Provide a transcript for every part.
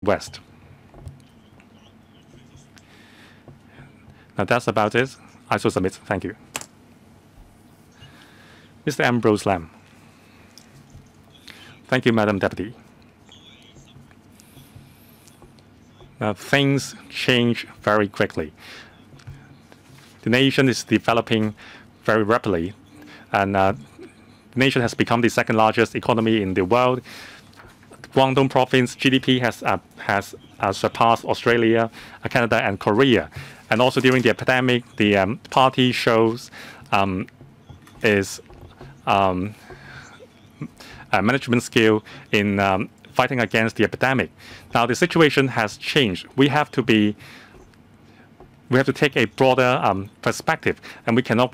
West. Now that's about it. I shall submit. Thank you. Mr. Ambrose Lam. Thank you, Madam Deputy. Now, things change very quickly. The nation is developing very rapidly, and the nation has become the second largest economy in the world. Guangdong province GDP has surpassed Australia, Canada, and Korea. And also during the epidemic, the party shows its management skill in fighting against the epidemic. Now the situation has changed. We have to take a broader perspective, and we cannot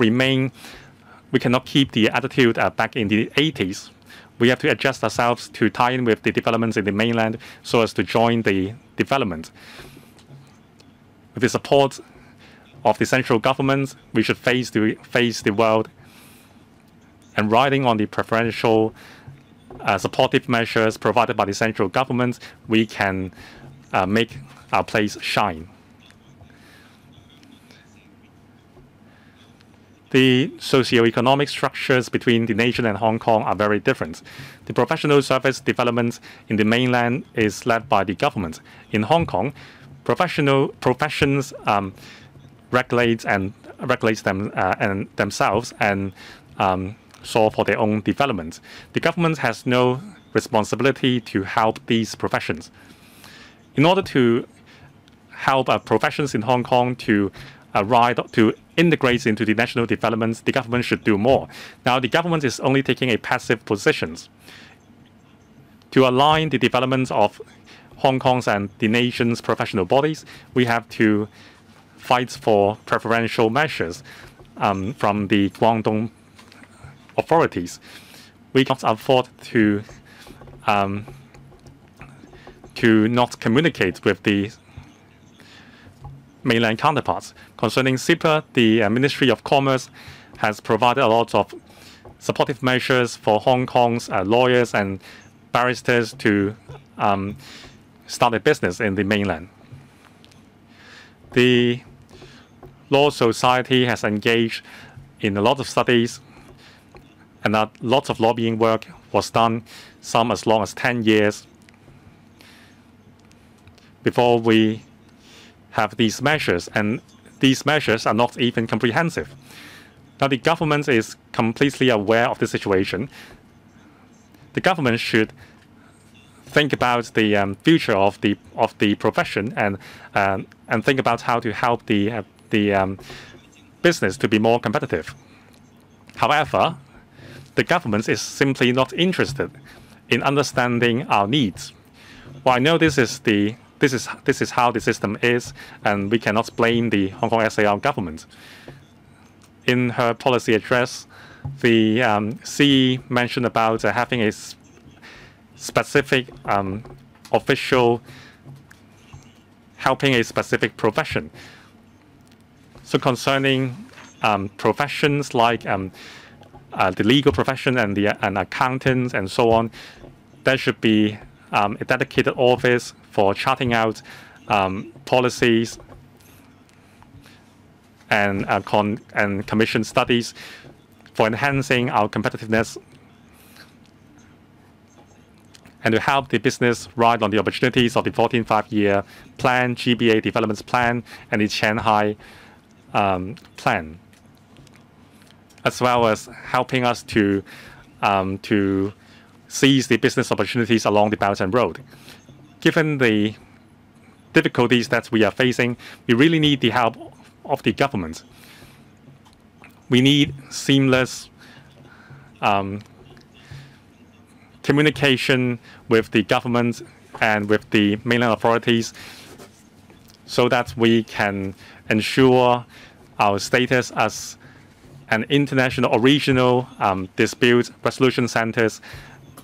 keep the attitude back in the 80s. We have to adjust ourselves to tie in with the developments in the mainland so as to join the development. With the support of the central government, we should face the world, and riding on the preferential supportive measures provided by the central government, we can make our place shine. The socio-economic structures between the nation and Hong Kong are very different. The professional service development in the mainland is led by the government. In Hong Kong, professions regulate themselves and solve for their own development. The government has no responsibility to help these professions. In order to help professions in Hong Kong to integrate into the national developments, the government should do more. Now, the government is only taking a passive position. To align the developments of Hong Kong's and the nation's professional bodies, we have to fight for preferential measures from the Guangdong authorities. We cannot afford to not communicate with the mainland counterparts. Concerning CIPA, the Ministry of Commerce has provided a lot of supportive measures for Hong Kong's lawyers and barristers to start a business in the mainland. The Law Society has engaged in a lot of studies, and lots of lobbying work was done, some as long as 10 years, before we have these measures, and these measures are not even comprehensive. Now, the government is completely aware of the situation. The government should think about the future of the profession and think about how to help the business to be more competitive. However, the government is simply not interested in understanding our needs. Well, I know this is how the system is, and we cannot blame the Hong Kong SAR government. In her policy address, the CE mentioned about having a specific official helping a specific profession. So concerning professions like the legal profession and accountants and so on, there should be a dedicated office for charting out policies and commission studies for enhancing our competitiveness and to help the business ride on the opportunities of the 14th Five-Year Plan, GBA Development Plan, and the Shanghai Plan, as well as helping us to seize the business opportunities along the Belt and Road. Given the difficulties that we are facing, we really need the help of the government. We need seamless communication with the government and with the mainland authorities so that we can ensure our status as an international or regional dispute resolution centers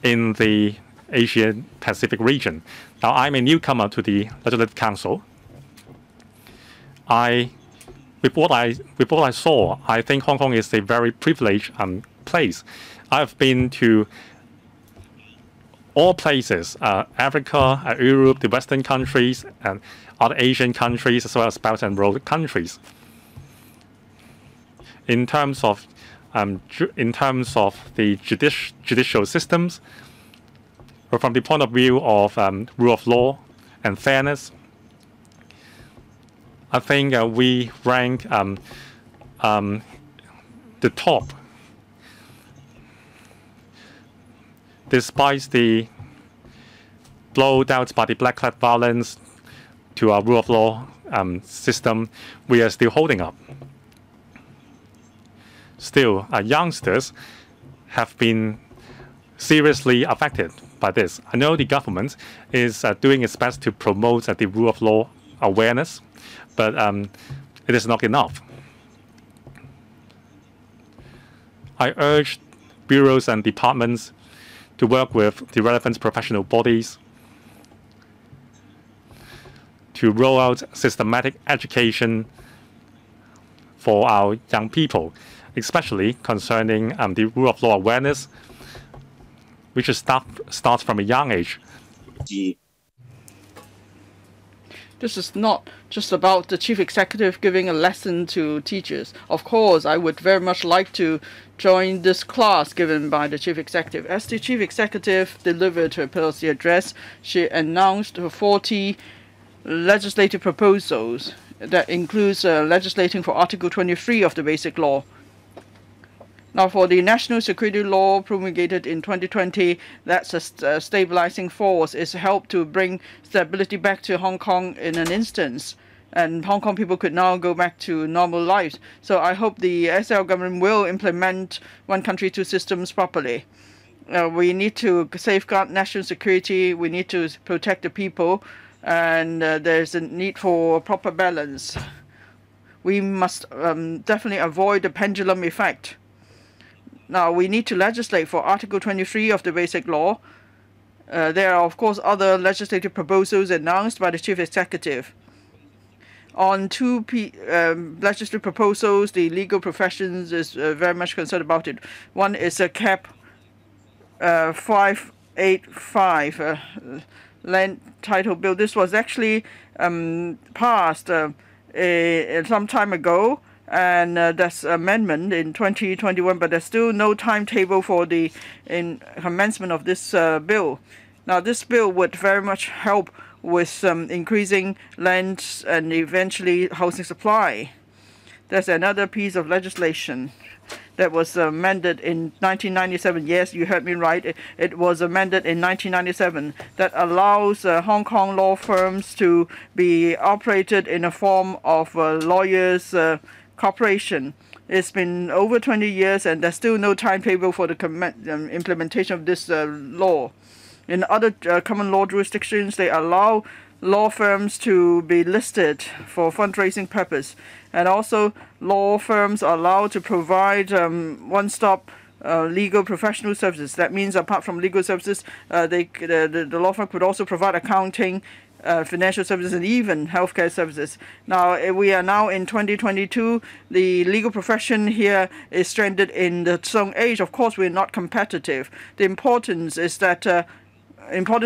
in the Asian Pacific region. Now, I'm a newcomer to the Legislative Council. With what I saw, I think Hong Kong is a very privileged place. I've been to all places, Africa, Europe, the Western countries, and other Asian countries, as well as Belt and Road countries. In terms of the judicial systems, or from the point of view of rule of law and fairness, I think we rank the top, despite the blow dealt by the black clad violence to our rule of law system. We are still holding up. Still, youngsters have been seriously affected by this. I know the government is doing its best to promote the rule of law awareness, but it is not enough. I urge bureaus and departments to work with the relevant professional bodies to roll out systematic education for our young people, especially concerning the rule of law awareness, which should start from a young age. This is not just about the chief executive giving a lesson to teachers. Of course, I would very much like to join this class given by the chief executive. As the chief executive delivered her policy address, she announced 40 legislative proposals that includes legislating for Article 23 of the Basic Law. Now, for the national security law promulgated in 2020, that's a stabilizing force. It's helped to bring stability back to Hong Kong in an instance. And Hong Kong people could now go back to normal lives. So I hope the SL government will implement one country, two systems properly. We need to safeguard national security. We need to protect the people. And there's a need for proper balance. We must definitely avoid the pendulum effect. Now, we need to legislate for Article 23 of the Basic Law. There are, of course, other legislative proposals announced by the Chief Executive. On two legislative proposals, the legal professions is very much concerned about it. One is a CAP 585 land title bill. This was actually passed some time ago, and that's amendment in 2021, but there's still no timetable for the commencement of this bill. Now, this bill would very much help with increasing land and eventually housing supply. There's another piece of legislation that was amended in 1997. Yes, you heard me right. It was amended in 1997 that allows Hong Kong law firms to be operated in a form of lawyers' corporation. It's been over 20 years, and there's still no timetable for the implementation of this law. In other common law jurisdictions, they allow law firms to be listed for fundraising purpose, and also law firms are allowed to provide one-stop legal professional services. That means apart from legal services, the law firm could also provide accounting, financial services, and even healthcare services. Now, we are now in 2022. The legal profession here is stranded in the Stone Age. Of course, we're not competitive. The important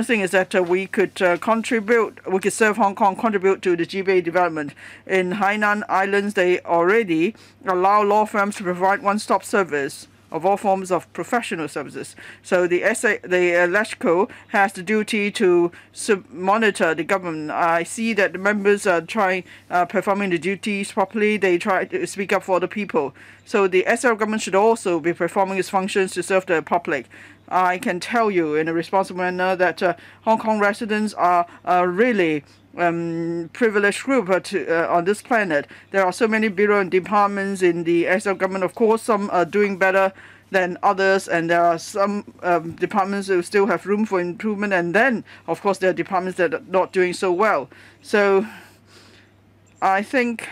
thing is that we could we could serve Hong Kong, contribute to the GBA development. In Hainan Islands, they already allow law firms to provide one-stop service of all forms of professional services. So the LegCo has the duty to monitor the government. I see that the members are performing the duties properly. They try to speak up for the people. So the SL government should also be performing its functions to serve the public. I can tell you in a responsible manner that Hong Kong residents are really privileged group on this planet. There are so many bureaus and departments in the SL government. Of course, some are doing better than others, and there are some departments who still have room for improvement, and then, of course, there are departments that are not doing so well. So I think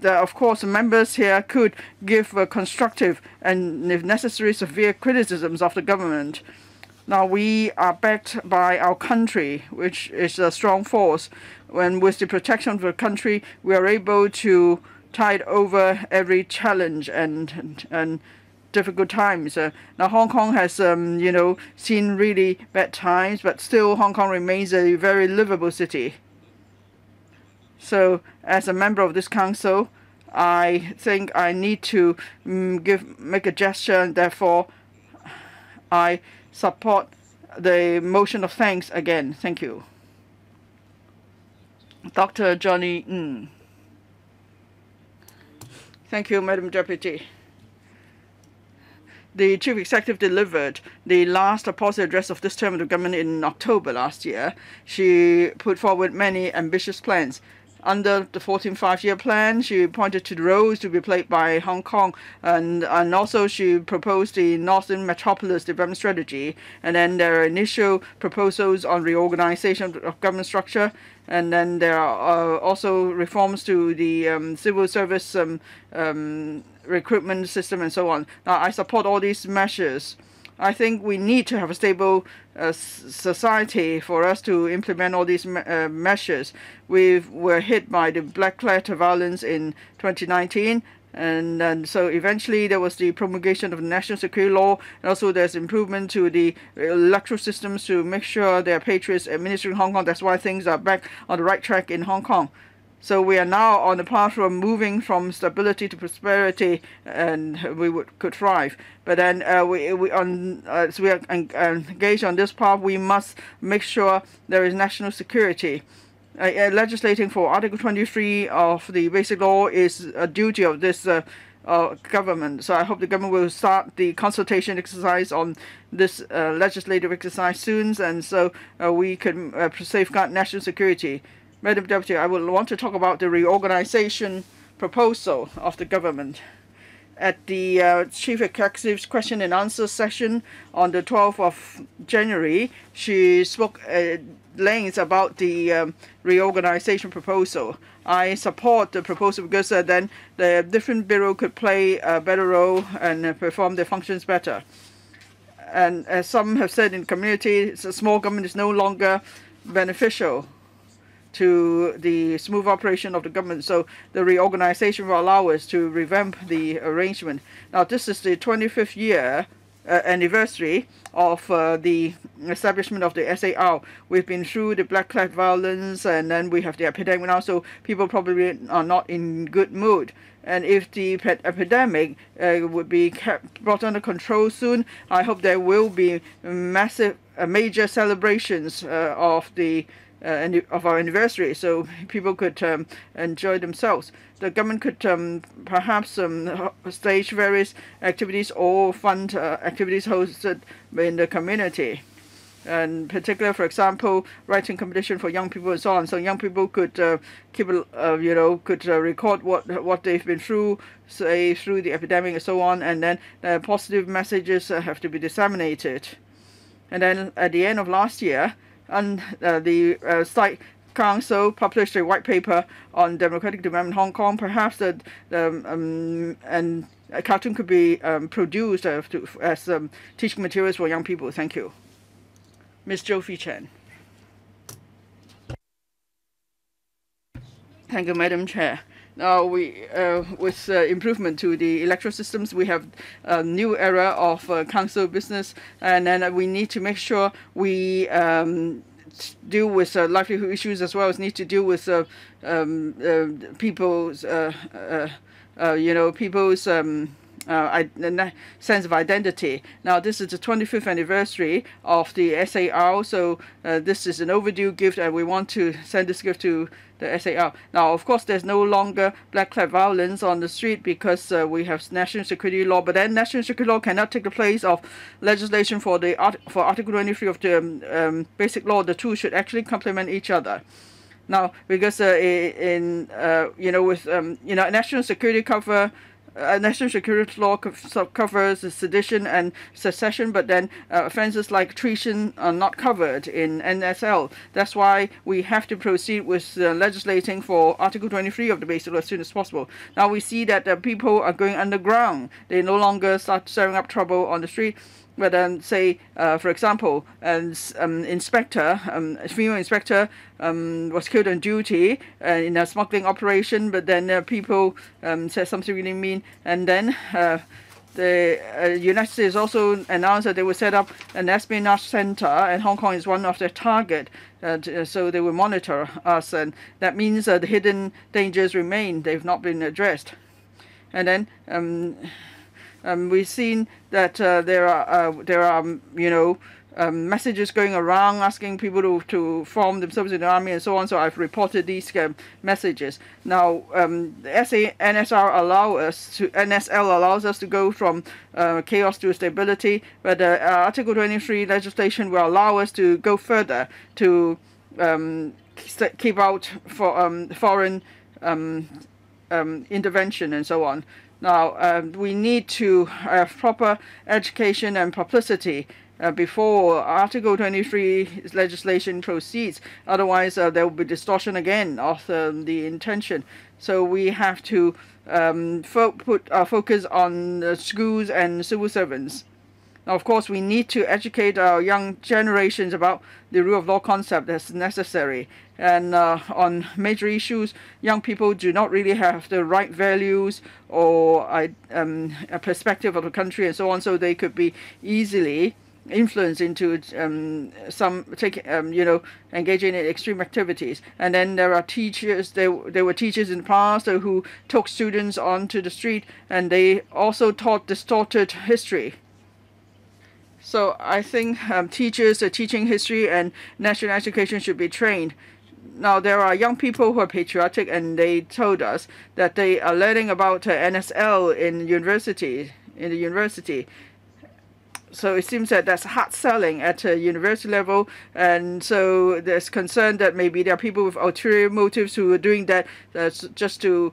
that, of course, members here could give constructive and, if necessary, severe criticisms of the government. Now, we are backed by our country, which is a strong force. When with the protection of the country, we are able to tide over every challenge and difficult times. Now Hong Kong has seen really bad times, but still Hong Kong remains a very livable city. So as a member of this council, I think I need to make a gesture, and therefore I support the motion of thanks again. Thank you. Dr. Johnny Ng. Thank you, Madam Deputy. The Chief Executive delivered the last policy address of this term of the government in October last year. She put forward many ambitious plans. Under the 14th five-year plan, she pointed to the roles to be played by Hong Kong, and also she proposed the Northern Metropolis Development Strategy, and then there are initial proposals on reorganization of government structure, and then there are also reforms to the civil service recruitment system and so on. Now, I support all these measures. I think we need to have a stable society for us to implement all these measures. We were hit by the black letter violence in 2019, and so eventually there was the promulgation of the national security law, and also there's improvement to the electoral systems to make sure there are patriots administering Hong Kong. That's why things are back on the right track in Hong Kong. So we are now on the path from moving from stability to prosperity, and could thrive. But then as we are engaged on this path, we must make sure there is national security. Legislating for Article 23 of the Basic Law is a duty of this government. So I hope the government will start the consultation exercise on this legislative exercise soon, and so we can safeguard national security. Madam Deputy, I would want to talk about the reorganization proposal of the government. At the Chief Executive's question and answer session on the 12th of January, she spoke at length about the reorganization proposal. I support the proposal because then the different bureau could play a better role and perform their functions better. And as some have said in the community, a small government is no longer beneficial to the smooth operation of the government. So the reorganization will allow us to revamp the arrangement. Now, this is the 25th year anniversary of the establishment of the SAR. We've been through the black flag violence, and then we have the epidemic now, so people probably are not in good mood. And if the epidemic would be brought under control soon, I hope there will be major celebrations of our anniversary, so people could enjoy themselves. The government could perhaps stage various activities or fund activities hosted in the community. And particularly, for example, writing competition for young people and so on. So young people could could record what they've been through, say through the epidemic and so on, and then positive messages have to be disseminated. And then at the end of last year, and the State Council published a white paper on democratic development in Hong Kong. Perhaps and a cartoon could be produced as teaching materials for young people. Thank you. Ms. Jo Fee Chen. Thank you, Madam Chair. Now, with improvement to the electoral systems, we have a new era of council business, and then we need to make sure we deal with livelihood issues as well as need to deal with people's sense of identity. Now, this is the 25th anniversary of the SAR, so this is an overdue gift, and we want to send this gift to the SAR. Now, of course, there's no longer black flag violence on the street because we have national security law, but then national security law cannot take the place of legislation for Article 23 of the Basic Law. The two should actually complement each other. Now, because national security national security law covers sedition and secession, but then offences like treason are not covered in NSL. That's why we have to proceed with legislating for Article 23 of the Basic Law as soon as possible. Now we see that people are going underground. They no longer start stirring up trouble on the street. But then, say, for example, a female inspector was killed on duty in a smuggling operation, but then people said something really mean, and then The United States also announced that they will set up an espionage center, and Hong Kong is one of their target. So they will monitor us, and that means the hidden dangers remain. They've not been addressed. And then we've seen that there are messages going around asking people to form themselves in the army and so on. So I've reported these messages. Now, the NSL allows us to go from chaos to stability, but Article 23 legislation will allow us to go further to keep out for foreign intervention and so on. Now, we need to have proper education and publicity before Article 23 legislation proceeds. Otherwise, there will be distortion again of the intention. So we have to put our focus on schools and civil servants. Now, of course, we need to educate our young generations about the rule of law concept that's necessary. And on major issues, young people do not really have the right values or a perspective of the country and so on, so they could be easily influence into engaging in extreme activities. And then there are teachers. There were teachers in the past who took students onto the street, and they also taught distorted history. So I think teachers teaching history and national education should be trained. Now, there are young people who are patriotic, and they told us that they are learning about NSL in the university. So it seems that that's hard selling at a university level, and so there's concern that maybe there are people with ulterior motives who are doing that just to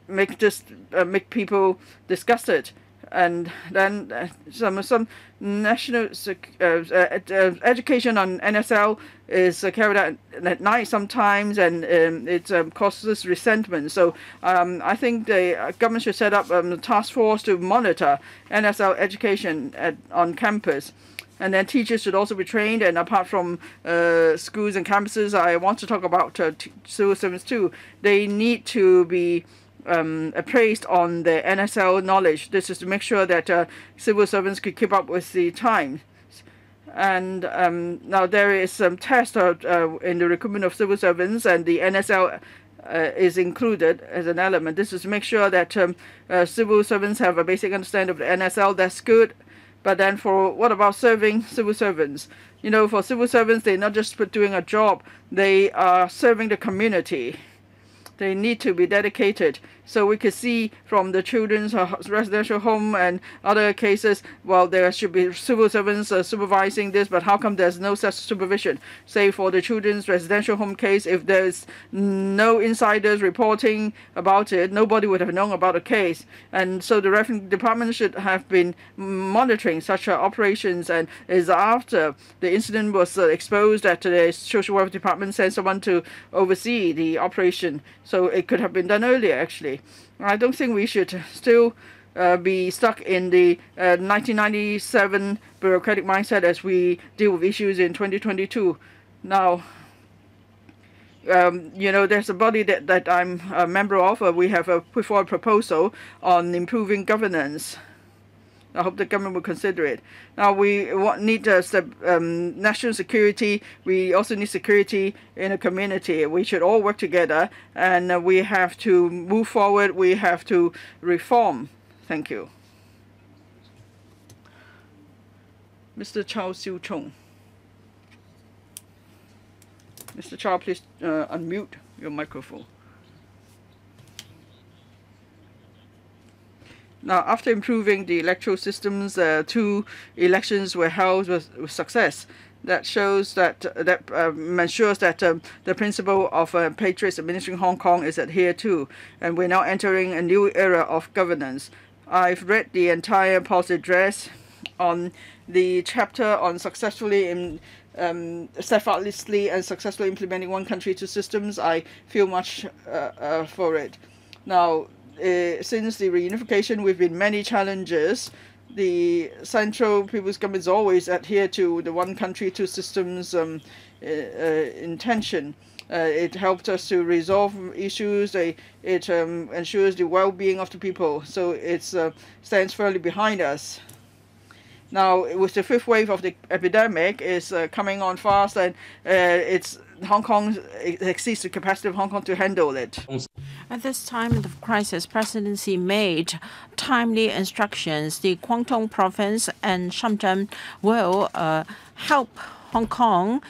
make people disgusted. And then some national education on NSL is carried out at night sometimes, and it causes resentment. So I think the government should set up a task force to monitor NSL education on campus. And then teachers should also be trained. And apart from schools and campuses, I want to talk about civil servants too. They need to be appraised on the NSL knowledge. This is to make sure that civil servants could keep up with the times. And now there is some test in the recruitment of civil servants, and the NSL is included as an element. This is to make sure that civil servants have a basic understanding of the NSL. That's good. But then what about serving civil servants? For civil servants, they're not just doing a job. They are serving the community. They need to be dedicated. So we could see from the children's residential home and other cases, well, there should be civil servants supervising this, but how come there's no such supervision? Say for the children's residential home case, if there's no insiders reporting about it, nobody would have known about the case. And so the revenue department should have been monitoring such operations, and is after the incident was exposed that the social welfare department sent someone to oversee the operation. So it could have been done earlier, actually. I don't think we should still be stuck in the 1997 bureaucratic mindset as we deal with issues in 2022. Now, there's a body that I'm a member of. We have put forward a proposal on improving governance. I hope the government will consider it. Now, we need national security. We also need security in a community. We should all work together, and we have to move forward. We have to reform. Thank you. Mr. Chow Siu Chung. Mr. Chow, please unmute your microphone. Now, after improving the electoral systems, 2 elections were held with success. That shows that ensures that the principle of patriots administering Hong Kong is adhered to, and we're now entering a new era of governance. I've read the entire policy address on the chapter on successfully steadfastly and successfully implementing one country, 2 systems. I feel much for it. Now, since the reunification, we've been many challenges. The Central People's Government has always adhered to the one country, 2 systems intention. It helped us to resolve issues. It ensures the well-being of the people. So it stands firmly behind us. Now, with the fifth wave of the epidemic is coming on fast, and Hong Kong exceeds the capacity of Hong Kong to handle it. At this time of crisis, Presidency made timely instructions. The Guangdong Province and Shenzhen will help Hong Kong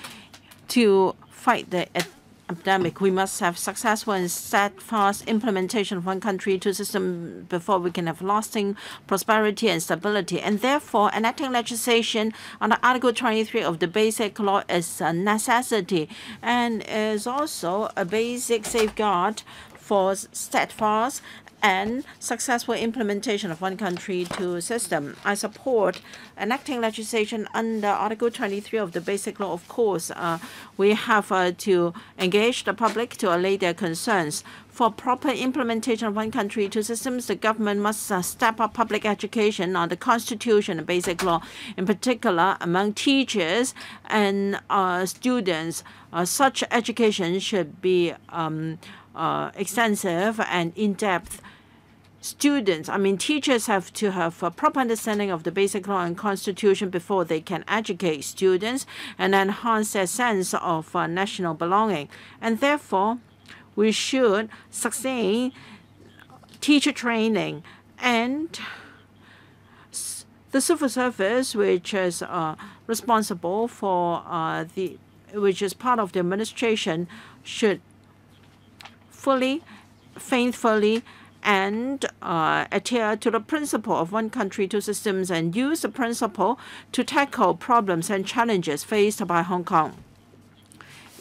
to fight the epidemic. We must have successful and steadfast implementation of one country, two systems before we can have lasting prosperity and stability. And therefore, enacting legislation under Article 23 of the Basic Law is a necessity and is also a basic safeguard for steadfast and successful implementation of one country, two system. I support enacting legislation under Article 23 of the Basic Law. Of course, we have to engage the public to allay their concerns. For proper implementation of one country, two systems, the government must step up public education on the Constitution and Basic Law, in particular among teachers and students. Such education should be extensive and in-depth. Teachers have to have a proper understanding of the Basic Law and Constitution before they can educate students and enhance their sense of national belonging. And therefore, we should sustain teacher training and the civil service, which is responsible for which is part of the administration, should fully, faithfully, and adhere to the principle of one country, two systems, and use the principle to tackle problems and challenges faced by Hong Kong.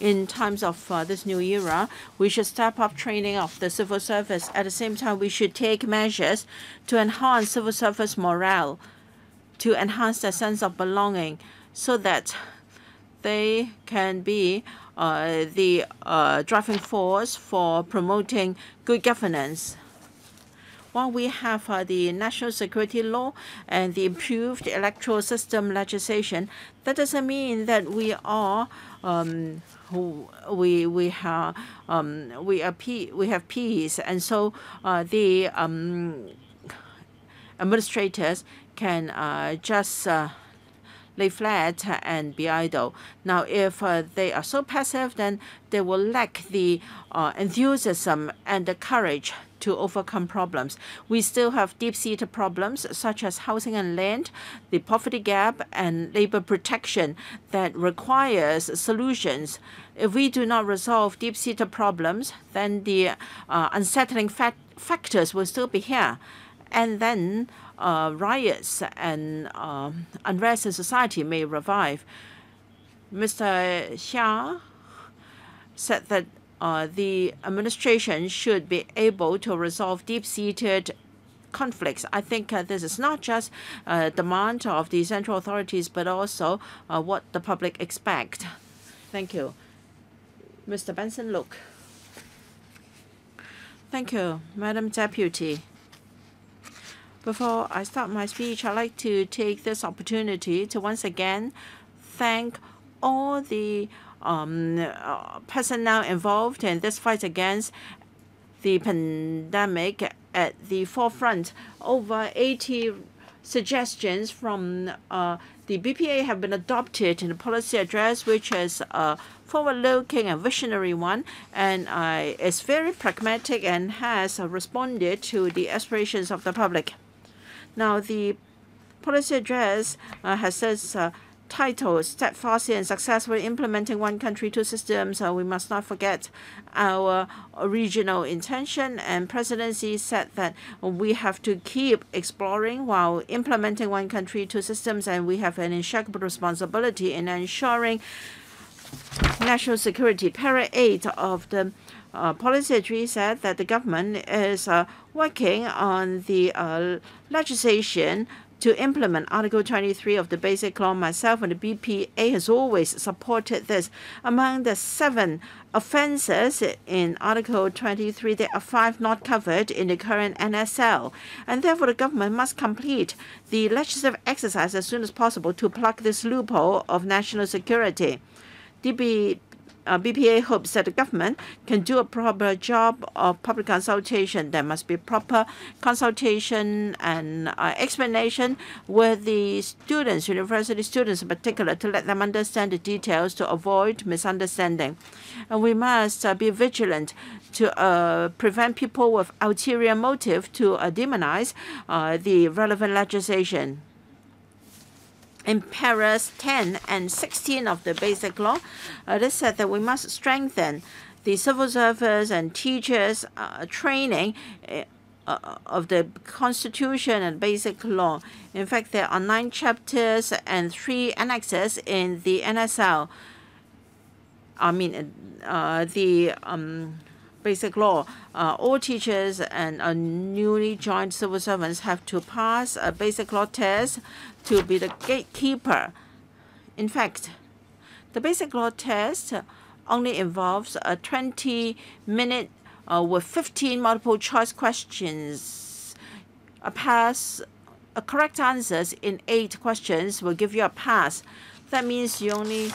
In times of this new era, we should step up training of the civil service. At the same time, we should take measures to enhance civil service morale, to enhance their sense of belonging, so that they can be the driving force for promoting good governance. While we have the national security law and the improved electoral system legislation, that doesn't mean that we are we have peace, and so the administrators can just lay flat and be idle. Now, if they are so passive, then they will lack the enthusiasm and the courage to overcome problems. We still have deep-seated problems such as housing and land, the poverty gap, and labor protection that requires solutions. If we do not resolve deep-seated problems, then the unsettling factors will still be here. And then riots and unrest in society may revive. Mr. Xia said that the administration should be able to resolve deep-seated conflicts. I think this is not just a demand of the central authorities, but also what the public expect. Thank you. Mr. Benson Look. Thank you, Madam Deputy. Before I start my speech, I'd like to take this opportunity to once again thank all the personnel involved in this fight against the pandemic at the forefront. Over 80 suggestions from the BPA have been adopted in the policy address, which is a forward-looking and visionary one, and is very pragmatic and has responded to the aspirations of the public. Now, the policy address has this title, Steadfastly and Successfully Implementing One Country, Two Systems. We must not forget our original intention, and Presidency said that we have to keep exploring while implementing one country, two systems, and we have an unshakable responsibility in ensuring national security. Para 8 of the policy address said that the government is working on the legislation to implement Article 23 of the Basic Law. Myself and the BPA has always supported this. Among the 7 offences in Article 23, there are 5 not covered in the current NSL. And therefore, the government must complete the legislative exercise as soon as possible to plug this loophole of national security. BPA hopes that the government can do a proper job of public consultation. There must be proper consultation and explanation with the students, university students in particular, to let them understand the details to avoid misunderstanding. And we must be vigilant to prevent people with ulterior motive to demonize the relevant legislation. In paras 10 and 16 of the Basic Law, it is said that we must strengthen the civil service and teachers training of the Constitution and Basic Law. In fact, there are 9 chapters and 3 annexes in the NSL. I mean, the Basic Law. All teachers and newly joined civil servants have to pass a Basic Law test to be the gatekeeper. In fact, the Basic Law test only involves a 20-minute with 15 multiple choice questions. A correct answers in 8 questions will give you a pass. That means you only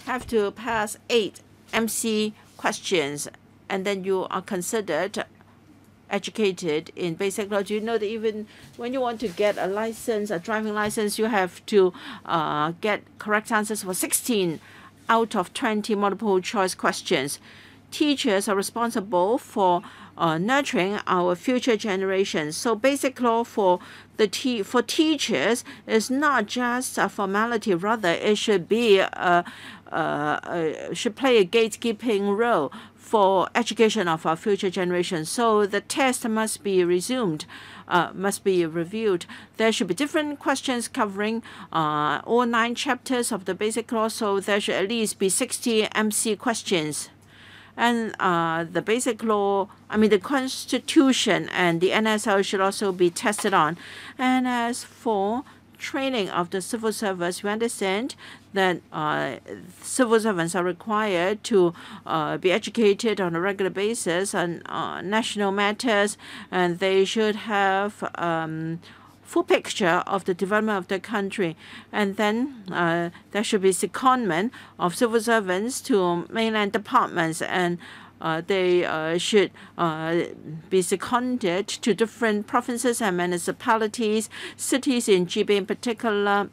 have to pass 8 MC questions, and then you are considered educated in Basic Law. Do you know that even when you want to get a license, a driving license, you have to get correct answers for 16 out of 20 multiple choice questions? Teachers are responsible for nurturing our future generations. So Basic Law for teachers is not just a formality. Rather, it should be should play a gatekeeping role for education of our future generations. So the test must be reviewed. There should be different questions covering all 9 chapters of the Basic Law. So there should at least be 60 MC questions. And the Basic Law, the Constitution and the NSL should also be tested on. And as for training of the civil service, we understand that civil servants are required to be educated on a regular basis on national matters, and they should have full picture of the development of the country. And then there should be secondment of civil servants to mainland departments, and they should be seconded to different provinces and municipalities, cities in GB in particular,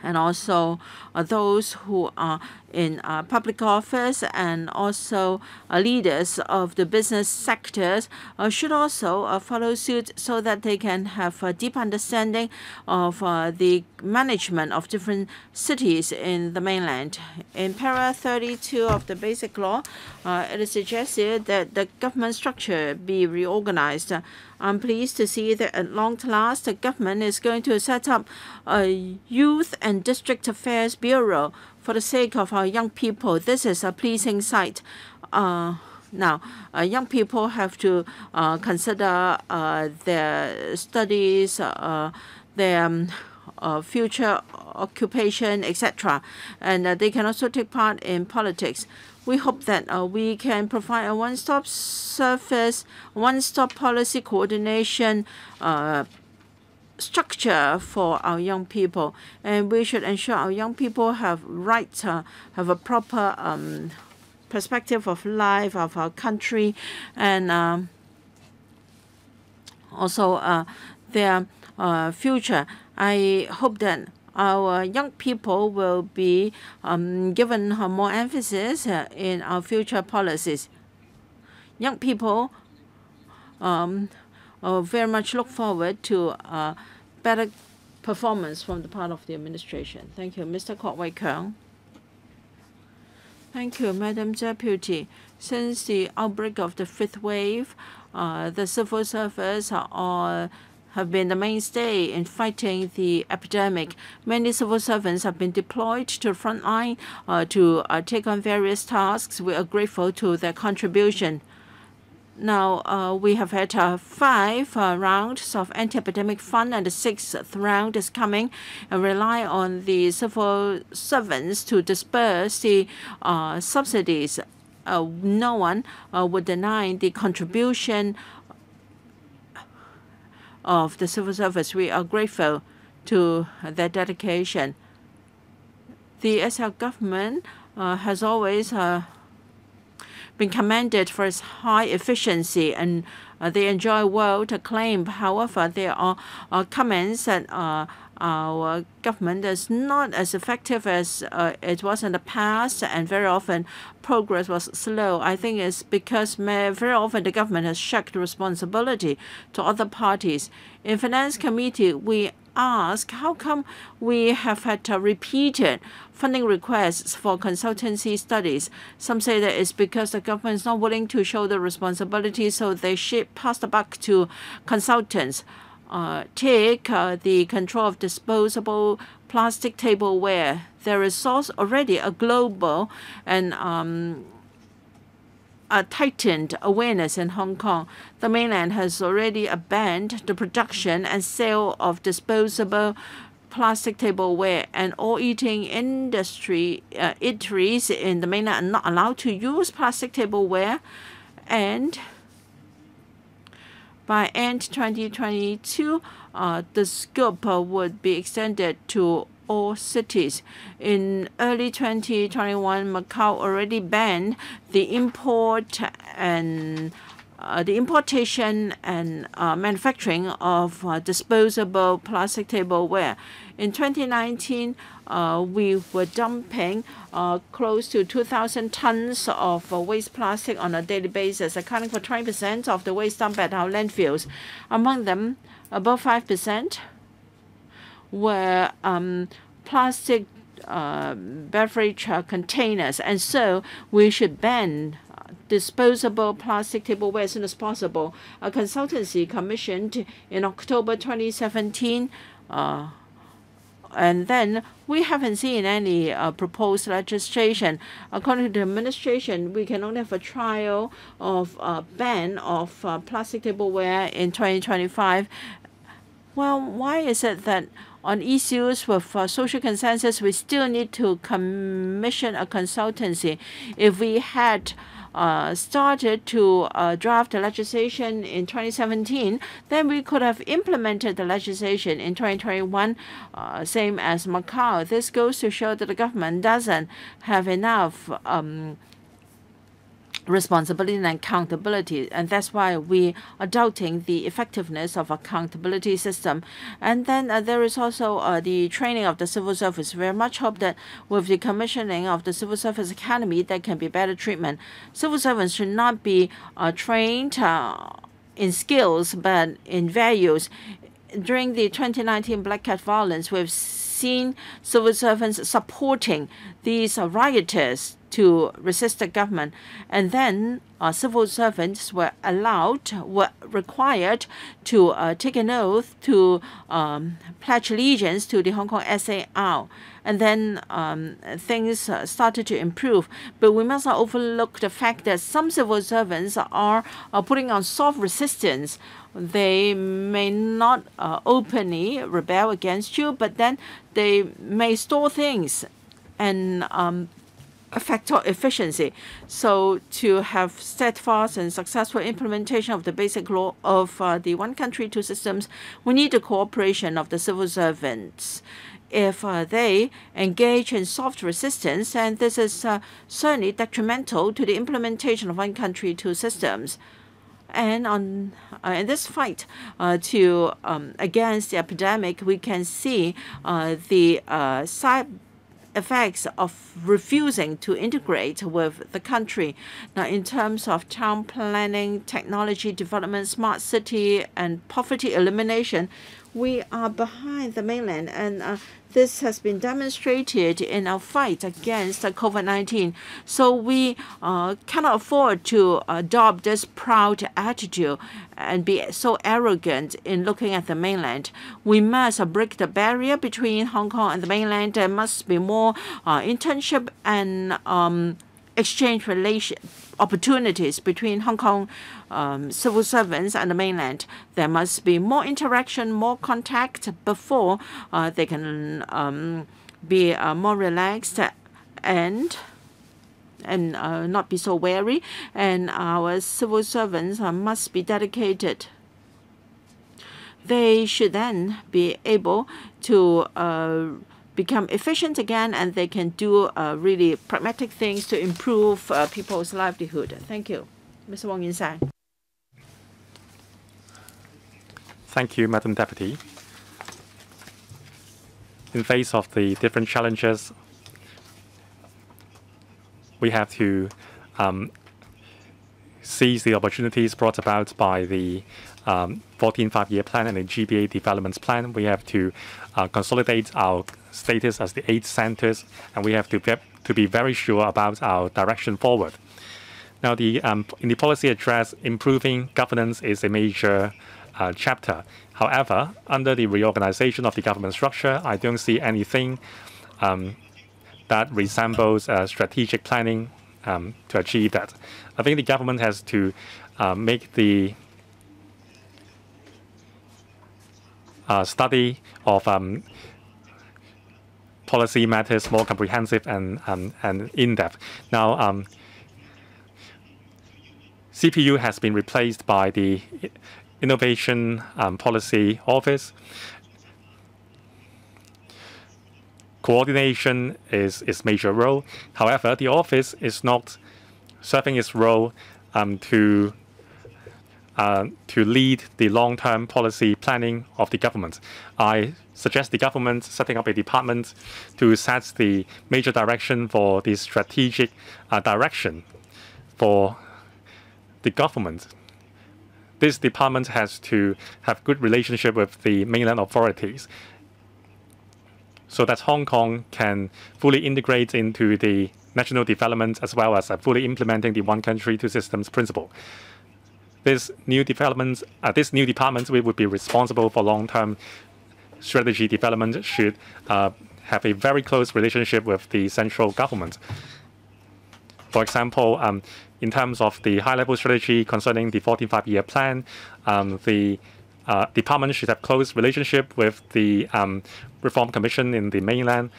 and also those who are in public office and also leaders of the business sectors should also follow suit so that they can have a deep understanding of the management of different cities in the mainland. In para 32 of the Basic Law, it is suggested that the government structure be reorganized. I'm pleased to see that at long last, the government is going to set up a Youth and District Affairs Bureau for the sake of our young people. This is a pleasing sight. Now, young people have to consider their studies, their future occupation, etc. And they can also take part in politics. We hope that we can provide a one-stop service, one-stop policy coordination structure for our young people, and we should ensure our young people have have a proper perspective of life of our country, and also their future. I hope that our young people will be given more emphasis in our future policies. Young people very much look forward to better performance from the part of the administration. Thank you. Mr. Kwok Wai Keung. Thank you, Madam Deputy. Since the outbreak of the 5th wave, the civil service have been the mainstay in fighting the epidemic. Many civil servants have been deployed to the front line to take on various tasks. We are grateful to their contribution. Now, we have had 5 rounds of anti-epidemic fund, and the 6th round is coming, and rely on the civil servants to disperse the subsidies. No one would deny the contribution of the civil service. We are grateful to their dedication. The SL government has always been commended for its high efficiency, and they enjoy world acclaim. However, there are comments that our government is not as effective as it was in the past, and very often progress was slow. I think it's because very often the government has shirked responsibility to other parties. In Finance Committee, we ask how come we have had repeated funding requests for consultancy studies. Some say that it's because the government is not willing to shoulder responsibility, so they pass the buck to consultants. Take the control of disposable plastic tableware. There is already a global and a tightened awareness in Hong Kong. The mainland has already banned the production and sale of disposable plastic tableware, and all eating industry eateries in the mainland are not allowed to use plastic tableware. And by end 2022, the scope would be extended to all cities. In early 2021, Macau already banned the import and the importation and manufacturing of disposable plastic tableware. In 2019, we were dumping close to 2,000 tons of waste plastic on a daily basis, accounting for 20% of the waste dumped at our landfills. Among them, above 5% were plastic beverage containers, and so we should ban disposable plastic tableware as soon as possible. A consultancy commissioned in October 2017, and then we haven't seen any proposed legislation. According to the administration, we can only have a trial of ban of plastic tableware in 2025. Well, why is it that on issues with social consensus, we still need to commission a consultancy? If we had started to draft the legislation in 2017, then we could have implemented the legislation in 2021, same as Macau. This goes to show that the government doesn't have enough responsibility and accountability, and that's why we are doubting the effectiveness of accountability system. And then there is also the training of the civil service. Very much hope that with the commissioning of the Civil Service Academy, there can be better treatment. Civil servants should not be trained in skills, but in values. During the 2019 Black Cat violence, we've seen civil servants supporting these rioters to resist the government, and then civil servants were required to take an oath to pledge allegiance to the Hong Kong SAR, and then things started to improve. But we must not overlook the fact that some civil servants are putting on soft resistance. They may not openly rebel against you, but then they may store things and affect our efficiency. So to have steadfast and successful implementation of the basic law of the one country, two systems, we need the cooperation of the civil servants. If they engage in soft resistance, and this is certainly detrimental to the implementation of one country, two systems. And in this fight against the epidemic, we can see the side effects of refusing to integrate with the country. Now, in terms of town planning, technology development, smart city, and poverty elimination, we are behind the mainland, and this has been demonstrated in our fight against COVID-19. So we cannot afford to adopt this proud attitude and be so arrogant in looking at the mainland. We must break the barrier between Hong Kong and the mainland. There must be more internship and exchange opportunities between Hong Kong civil servants and the mainland. There must be more interaction, more contact before they can be more relaxed and not be so wary. And our civil servants must be dedicated. They should then be able to become efficient again, and they can do really pragmatic things to improve people's livelihood. Thank you. Mr. Wong Yin-sang. Thank you, Madam Deputy. In face of the different challenges, we have to seize the opportunities brought about by the 14th Five-Year Plan and the GBA Development Plan. We have to consolidate our status as the 8 centers, and we have to be very sure about our direction forward. Now, in the policy address, improving governance is a major chapter. However, under the reorganization of the government structure, I don't see anything that resembles strategic planning to achieve that. I think the government has to make the study of policy matters more comprehensive and in-depth. Now, CPU has been replaced by the Innovation Policy Office. Coordination is its major role. However, the office is not serving its role to lead the long-term policy planning of the government. I suggest the government setting up a department to set the major direction for the strategic direction for the government. This department has to have good relationship with the mainland authorities so that Hong Kong can fully integrate into the national development as well as fully implementing the one country, two systems principle. This new department would be responsible for long-term strategy development, should have a very close relationship with the central government. For example, in terms of the high-level strategy concerning the 14th Five-Year Plan, the department should have close relationship with the Reform Commission in the mainland,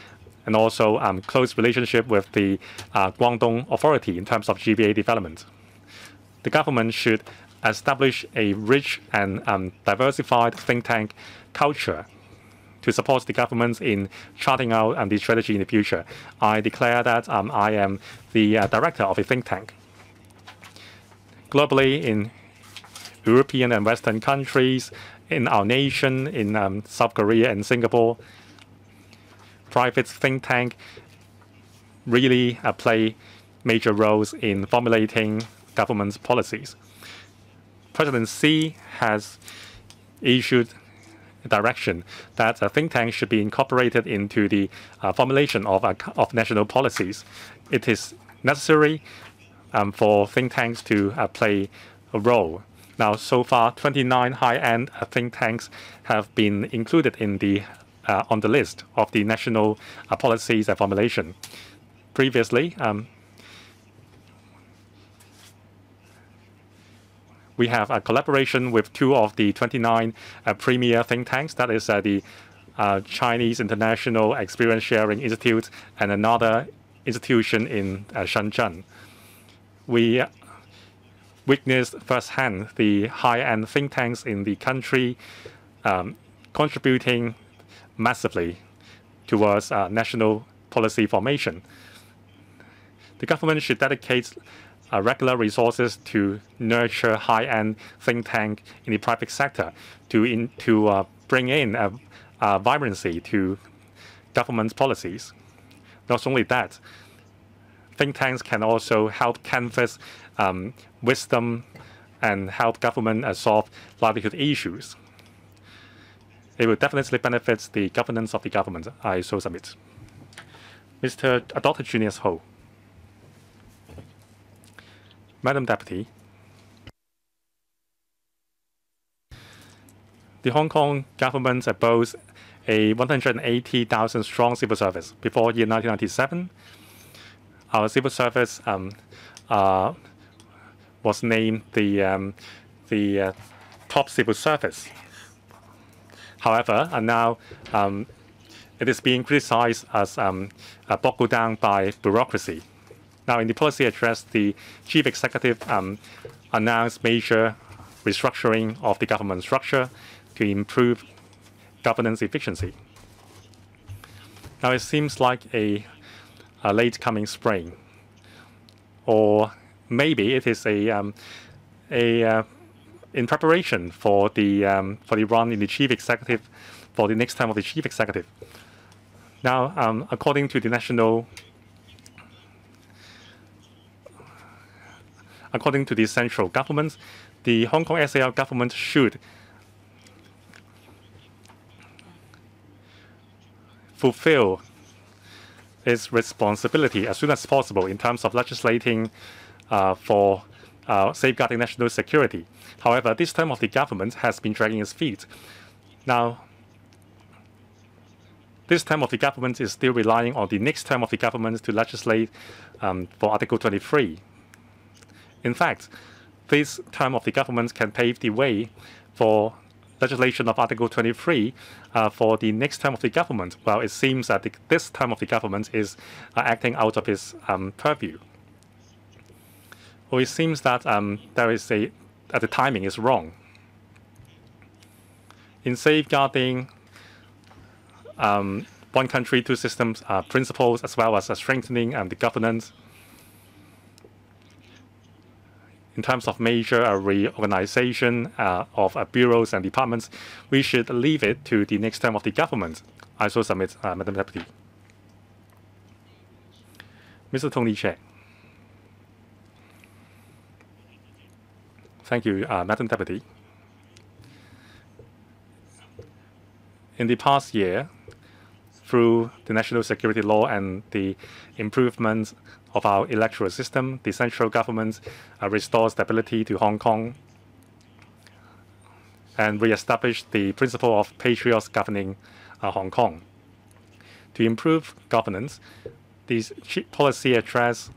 and also close relationship with the Guangdong Authority in terms of GBA development. The government should establish a rich and diversified think tank culture to support the government in charting out the strategy in the future. I declare that I am the director of a think tank. Globally, in European and Western countries, in our nation, in South Korea and Singapore, private think tank really play major roles in formulating government's policies. President Xi has issued a direction that a think tank should be incorporated into the formulation of national policies. It is necessary for think tanks to play a role. Now, so far, 29 high-end think tanks have been included in the on the list of the national policies formulation. Previously, we have a collaboration with 2 of the 29 premier think tanks. That is the Chinese International Experience Sharing Institute and another institution in Shenzhen. We witnessed firsthand the high-end think tanks in the country contributing massively towards national policy formation. The government should dedicate regular resources to nurture high-end think tank in the private sector to bring in vibrancy to government's policies. Not only that, think tanks can also help canvass wisdom and help government solve livelihood issues. It will definitely benefit the governance of the government. I so submit. Dr. Junius Ho. Madam Deputy, the Hong Kong government boasts a 180,000 strong civil service. Before year 1997, our civil service was named the top civil service. However, now it is being criticized as boggled down by bureaucracy. Now, in the policy address, the chief executive announced major restructuring of the government structure to improve governance efficiency. Now it seems like a late coming spring, or maybe it is in preparation for the run in the chief executive, for the next term of the chief executive. Now, according to the central government, the Hong Kong SAR government should fulfill its responsibility as soon as possible in terms of legislating for safeguarding national security. However, this term of the government has been dragging its feet. Now, this term of the government is still relying on the next term of the government to legislate for Article 23. In fact, this term of the government can pave the way for legislation of Article 23 for the next term of the government. Well, it seems that this term of the government is acting out of its purview. Well, it seems that the timing is wrong. In safeguarding one country, two systems principles, as well as strengthening the governance, in terms of major reorganization of bureaus and departments, we should leave it to the next term of the government. I so submit, Madam Deputy. Mr. Tony Chair. Thank you, Madam Deputy. In the past year, through the national security law and the improvements of our electoral system, the central government restored stability to Hong Kong and re-established the principle of patriots governing Hong Kong. To improve governance, the policy address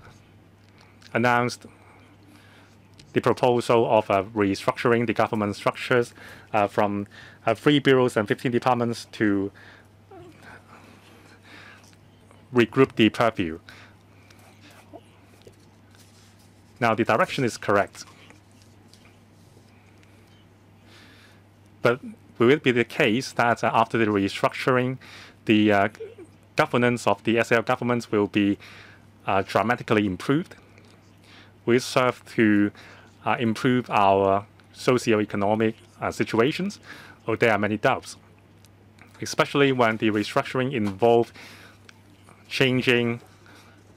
announced the proposal of restructuring the government structures from 3 bureaus and 15 departments to regroup the purview. Now, the direction is correct. But will it be the case that after the restructuring, the governance of the SAR government will be dramatically improved? Will it serve to improve our socio-economic situations? Or there are many doubts, especially when the restructuring involved changing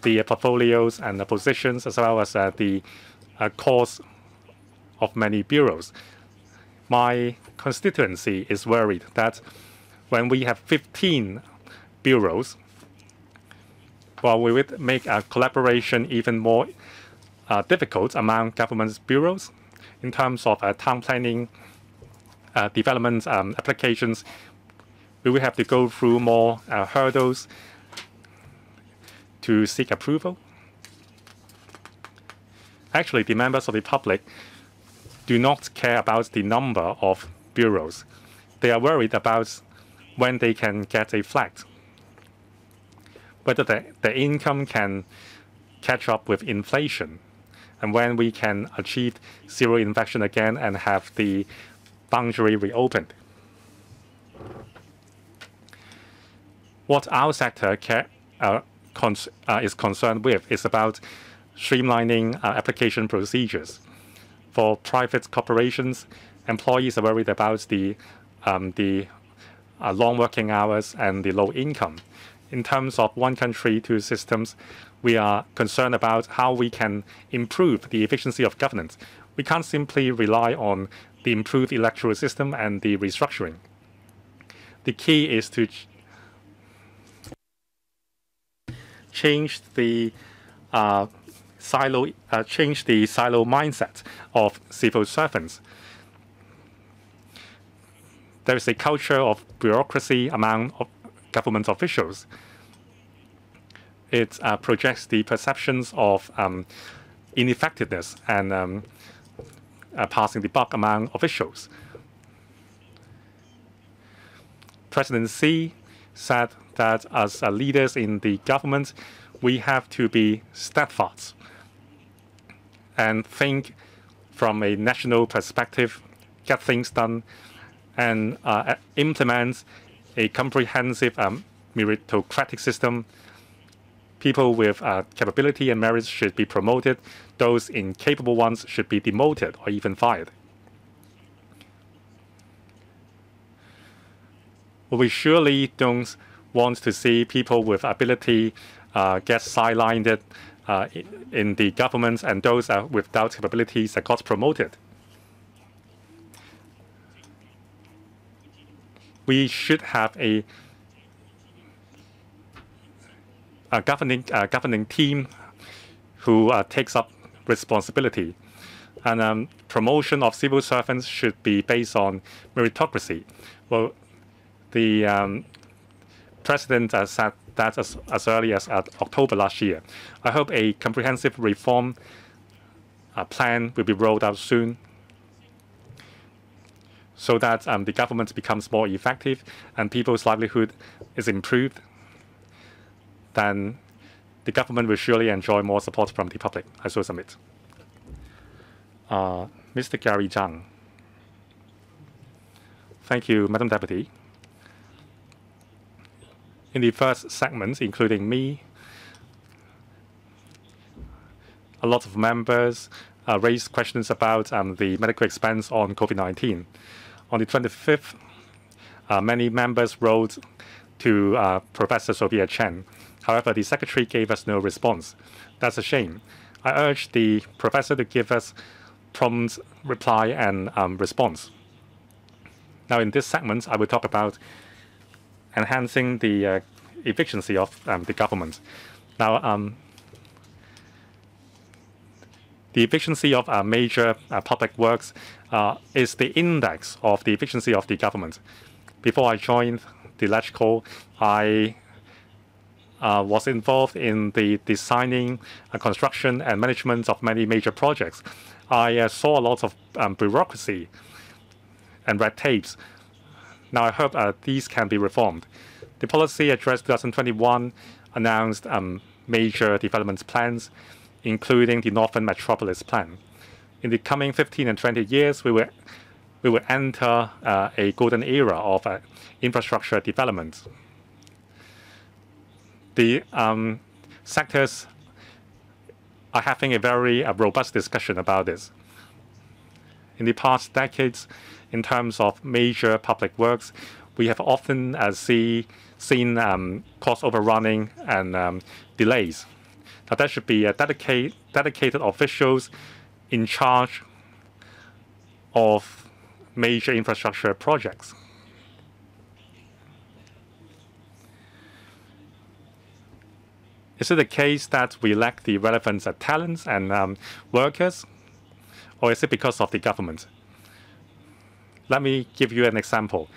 the portfolios and the positions, as well as the cost of many bureaus. My constituency is worried that when we have 15 bureaus, well, we would make collaboration even more difficult among government bureaus in terms of town planning, development applications. We will have to go through more hurdles to seek approval. Actually, the members of the public do not care about the number of bureaus. They are worried about when they can get a flat, whether the income can catch up with inflation, and when we can achieve zero infection again and have the boundary reopened. What our sector is concerned with is about streamlining application procedures. For private corporations, employees are worried about the long working hours and the low income. In terms of one country, two systems, we are concerned about how we can improve the efficiency of governance. We can't simply rely on the improved electoral system and the restructuring. The key is to change the silo mindset of civil servants. There is a culture of bureaucracy among government officials. It projects the perceptions of ineffectiveness and passing the buck among officials. President Xi said that as leaders in the government, we have to be steadfast and think from a national perspective, get things done, and implement a comprehensive meritocratic system. People with capability and merits should be promoted. Those incapable ones should be demoted or even fired. Well, we surely don't want to see people with ability get sidelined in the government, and those without capabilities that got promoted. We should have a governing team who takes up responsibility. And promotion of civil servants should be based on meritocracy. Well, the President said that as early as October last year. I hope a comprehensive reform plan will be rolled out soon so that the government becomes more effective and people's livelihood is improved. Then the government will surely enjoy more support from the public. I so submit. Mr. Gary Zhang. Thank you, Madam Deputy. In the first segment, including me, a lot of members raised questions about the medical expense on COVID-19. On the 25th, many members wrote to Professor Sophia Chen. However, the Secretary gave us no response. That's a shame. I urge the Professor to give us prompt reply and response. Now, in this segment, I will talk about enhancing the efficiency of the government. Now, the efficiency of major public works is the index of the efficiency of the government. Before I joined the LegCo, I was involved in the designing, construction, and management of many major projects. I saw a lot of bureaucracy and red tapes. Now, I hope these can be reformed. The Policy Address 2021 announced major development plans, including the Northern Metropolis Plan. In the coming 15 and 20 years, we will enter a golden era of infrastructure development. The sectors are having a very robust discussion about this. In the past decades, in terms of major public works, we have often seen cost overrunning and delays. Now, there should be dedicated officials in charge of major infrastructure projects. Is it the case that we lack the relevant talents and workers, or is it because of the government? Let me give you an example.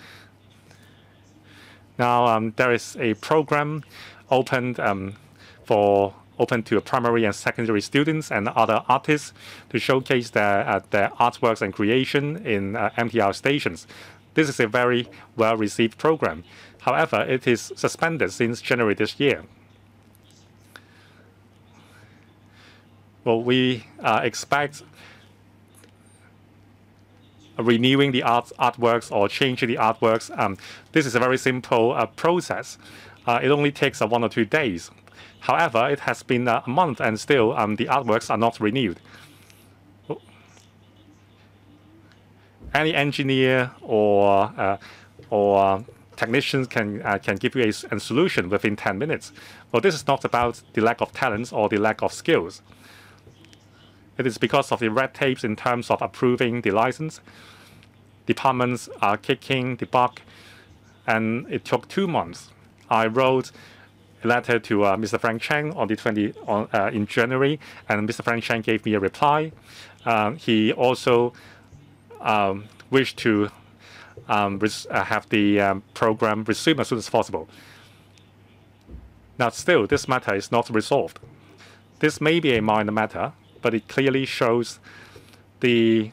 Now, there is a program open to primary and secondary students and other artists to showcase their artworks and creation in MTR stations. This is a very well-received program. However, it is suspended since January this year. Well, we expect renewing the artworks or changing the artworks. This is a very simple process. It only takes 1 or 2 days. However, it has been a month and still the artworks are not renewed. Any engineer or technicians can give you a solution within 10 minutes. Well, this is not about the lack of talents or the lack of skills. It is because of the red tapes in terms of approving the license. Departments are kicking the buck, and it took 2 months. I wrote a letter to Mr. Frank Cheng in January, and Mr. Frank Cheng gave me a reply. He also wished to have the program resume as soon as possible. Now, still, this matter is not resolved. This may be a minor matter, but it clearly shows the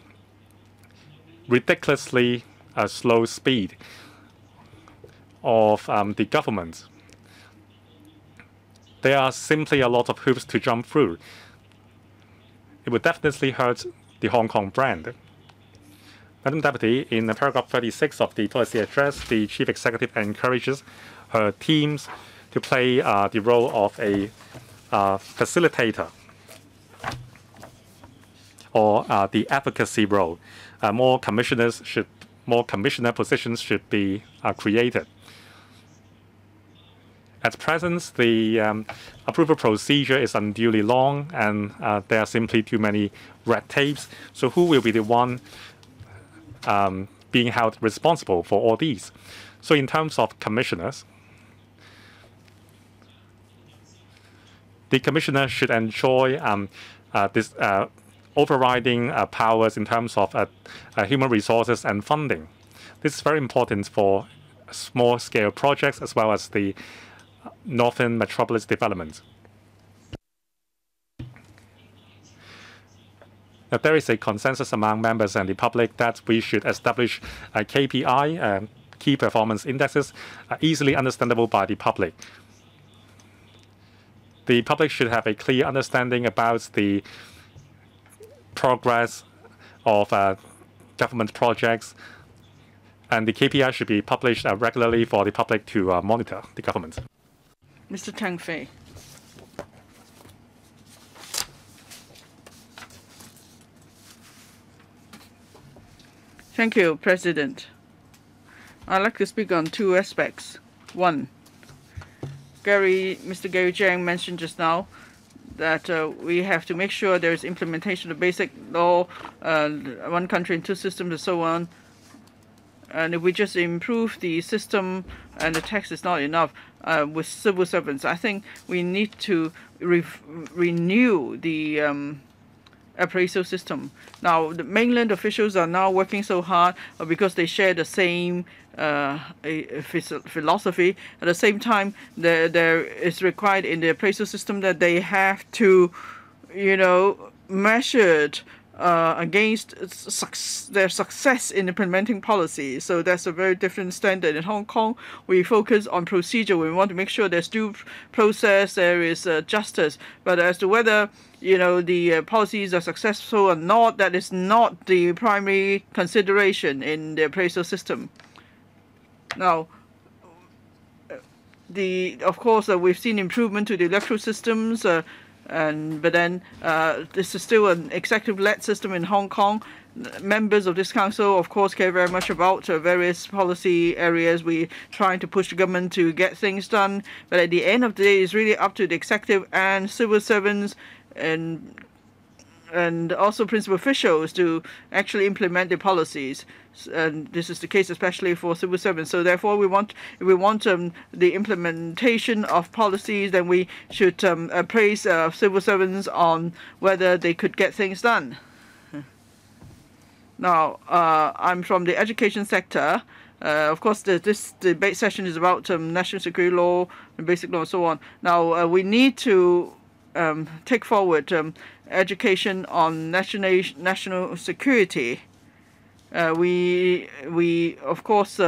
ridiculously slow speed of the government. There are simply a lot of hoops to jump through. It would definitely hurt the Hong Kong brand. Madam Deputy, in paragraph 36 of the policy address, the Chief Executive encourages her teams to play the role of a facilitator or the advocacy role. More commissioner positions should be created. At present, the approval procedure is unduly long, and there are simply too many red tapes. So who will be the one being held responsible for all these? So in terms of commissioners, the commissioner should enjoy this overriding powers in terms of human resources and funding. This is very important for small-scale projects as well as the Northern Metropolis development. Now, there is a consensus among members and the public that we should establish a KPI, key performance indexes, easily understandable by the public. The public should have a clear understanding about the progress of government projects, and the KPI should be published regularly for the public to monitor the government. Mr. Tang Fei. Thank you, President. I'd like to speak on two aspects. One, Mr. Gary Zhang mentioned just now that we have to make sure there is implementation of basic law, one country and two systems, and so on. And if we just improve the system and the tax is not enough with civil servants, I think we need to renew the appraisal system. Now, the mainland officials are now working so hard because they share the same philosophy. At the same time, there is required in the appraisal system that they have to, measured against their success in implementing policy. So that's a very different standard. In Hong Kong, we focus on procedure. We want to make sure there's due process, there is justice. But as to whether the policies are successful or not, that is not the primary consideration in the appraisal system. Now, of course, we've seen improvement to the electoral systems. But then this is still an executive-led system in Hong Kong. Members of this council, of course, care very much about various policy areas. We're trying to push the government to get things done. But at the end of the day, it's really up to the executive and civil servants and also principal officials to actually implement the policies. And this is the case especially for civil servants. So therefore, if we want the implementation of policies, then we should appraise civil servants on whether they could get things done. Now, I'm from the education sector. Of course, this debate session is about national security law and basic law and so on. Now, we need to take forward education on national security. We of course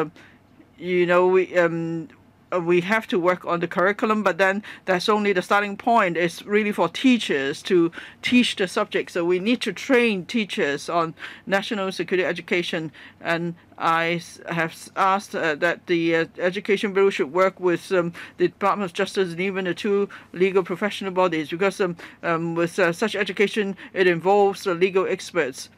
we have to work on the curriculum, but then that's only the starting point. It's really for teachers to teach the subject. So we need to train teachers on national security education. And I have asked that the Education Bureau should work with the Department of Justice and even the two legal professional bodies, because with such education, it involves legal experts.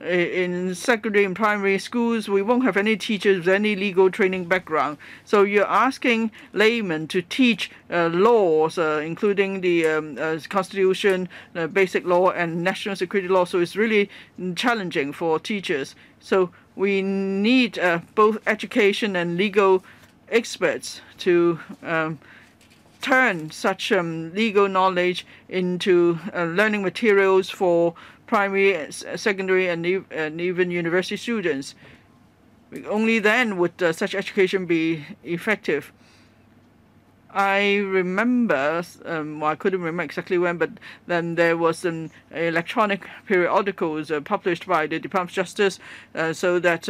In secondary and primary schools, we won't have any teachers with any legal training background. So you're asking laymen to teach laws, including the Constitution, basic law, and national security law. So it's really challenging for teachers. So we need both education and legal experts to turn such legal knowledge into learning materials for primary, secondary, and even university students. Only then would such education be effective. I remember, I couldn't remember exactly when, but then there was electronic periodicals published by the Department of Justice, so that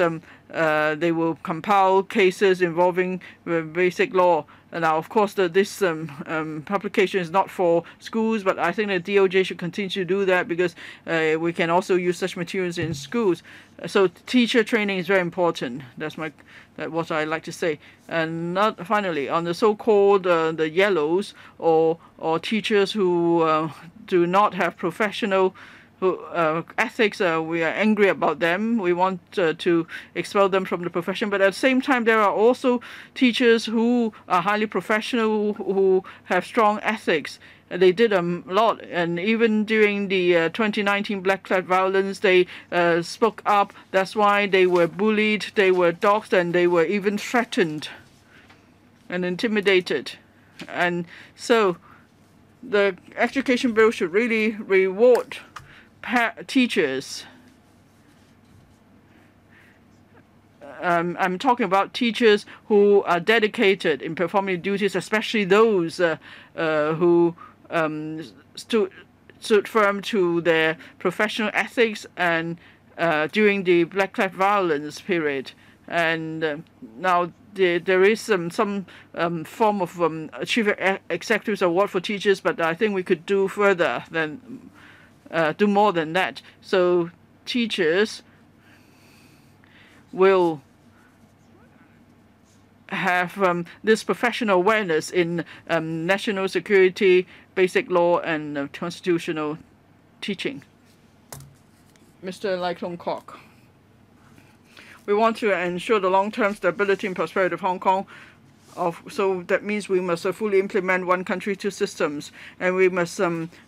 they will compile cases involving basic law. And now, of course, this publication is not for schools, but I think the DOJ should continue to do that because we can also use such materials in schools. So teacher training is very important. That's what I like to say. And not finally on the so-called the yellows or teachers who do not have professional ethics. We are angry about them. We want to expel them from the profession. But at the same time, there are also teachers who are highly professional, who have strong ethics. They did a lot, and even during the 2019 Black Lives violence, they spoke up. That's why they were bullied, they were doxxed, and they were even threatened and intimidated. And so the education bill should really reward teachers. I'm talking about teachers who are dedicated in performing duties, especially those who stood firm to their professional ethics and during the Black Lives violence period. And now there is some form of Chief Executive's Award for teachers, but I think we could do further than do more than that. So teachers will have this professional awareness in national security, basic law, and constitutional teaching. Mr. Lai Tung Kok. We want to ensure the long-term stability and prosperity of Hong Kong. So that means we must fully implement one country, two systems, and we must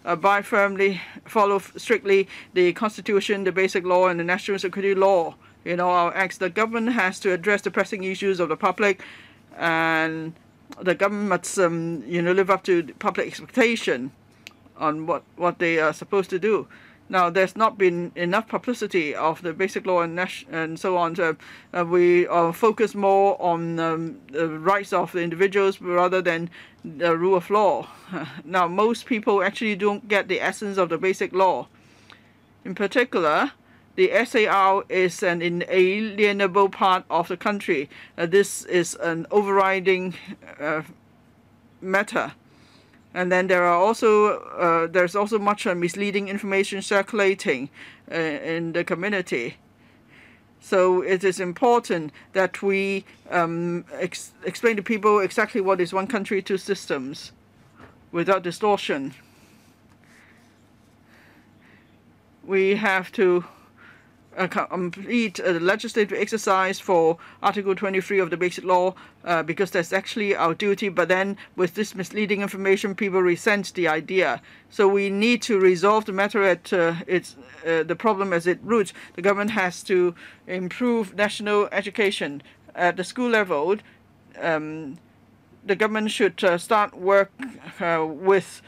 abide firmly, follow strictly the Constitution, the basic law, and the national security law. In all our acts, the government has to address the pressing issues of the public, and the government must live up to the public expectation on what they are supposed to do. Now, there's not been enough publicity of the basic law and so on. So, we focus more on the rights of the individuals rather than the rule of law. Now, most people actually don't get the essence of the basic law. In particular, the SAR is an inalienable part of the country. This is an overriding matter. And then there's also much misleading information circulating in the community. So it is important that we explain to people exactly what is one country, two systems without distortion. We have to complete a legislative exercise for Article 23 of the Basic Law because that's actually our duty. But then with this misleading information, people resent the idea. So we need to resolve the matter at the problem as its root. The government has to improve national education at the school level. The government should start work with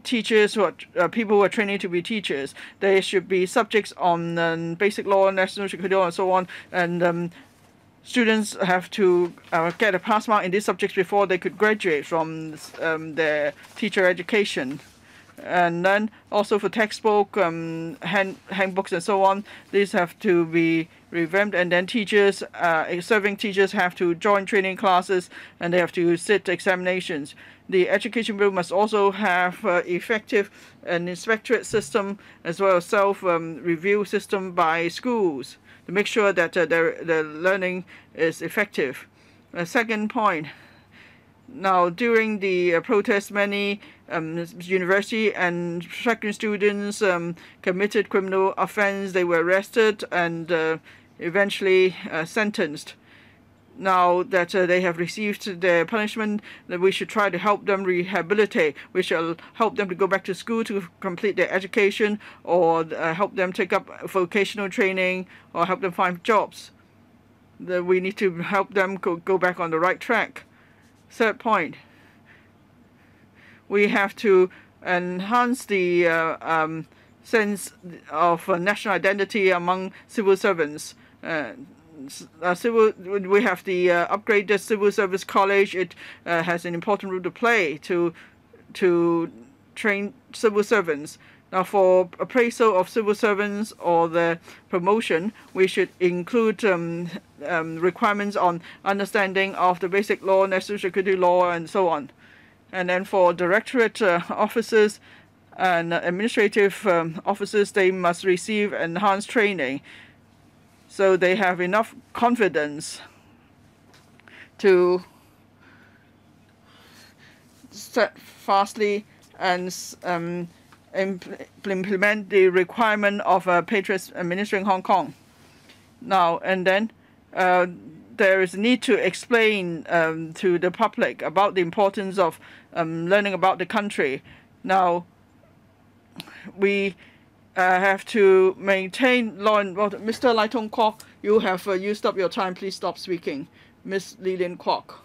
teachers who are people who are training to be teachers. There should be subjects on basic law, national security law, and so on. And students have to get a pass mark in these subjects before they could graduate from their teacher education. And then also for textbook, handbooks, and so on, these have to be revamped. And then teachers, serving teachers, have to join training classes, and they have to sit examinations. The education bill must also have effective an inspectorate system as well as self-review system by schools to make sure that the learning is effective. Second point. Now, during the protest, many university and secondary students committed criminal offense. They were arrested and eventually sentenced. Now that they have received their punishment, that we should try to help them rehabilitate. We shall help them to go back to school to complete their education, or help them take up vocational training, or help them find jobs. We need to help them go back on the right track. Third point, we have to enhance the sense of national identity among civil servants. We have the upgraded civil service college. It has an important role to play to trained civil servants. Now, for appraisal of civil servants or the promotion, we should include requirements on understanding of the basic law, national security law, and so on. And then for directorate officers and administrative officers, they must receive enhanced training so they have enough confidence to steadfastly and implement the requirement of patriots administering Hong Kong. Now, and then there is a need to explain to the public about the importance of learning about the country. Now, we have to maintain law and order. Mr. Lai Tong Kwok, you have used up your time. Please stop speaking. Ms. Lilian Kwok.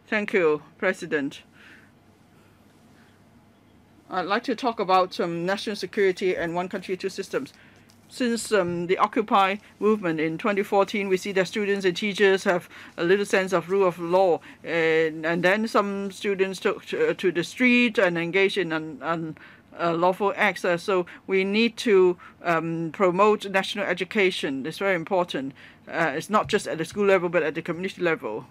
Thank you, President. I'd like to talk about national security and one country, two systems. Since the Occupy movement in 2014, we see that students and teachers have a little sense of rule of law. And then some students took to the street and engaged in unlawful acts. So we need to promote national education. It's very important. It's not just at the school level, but at the community level.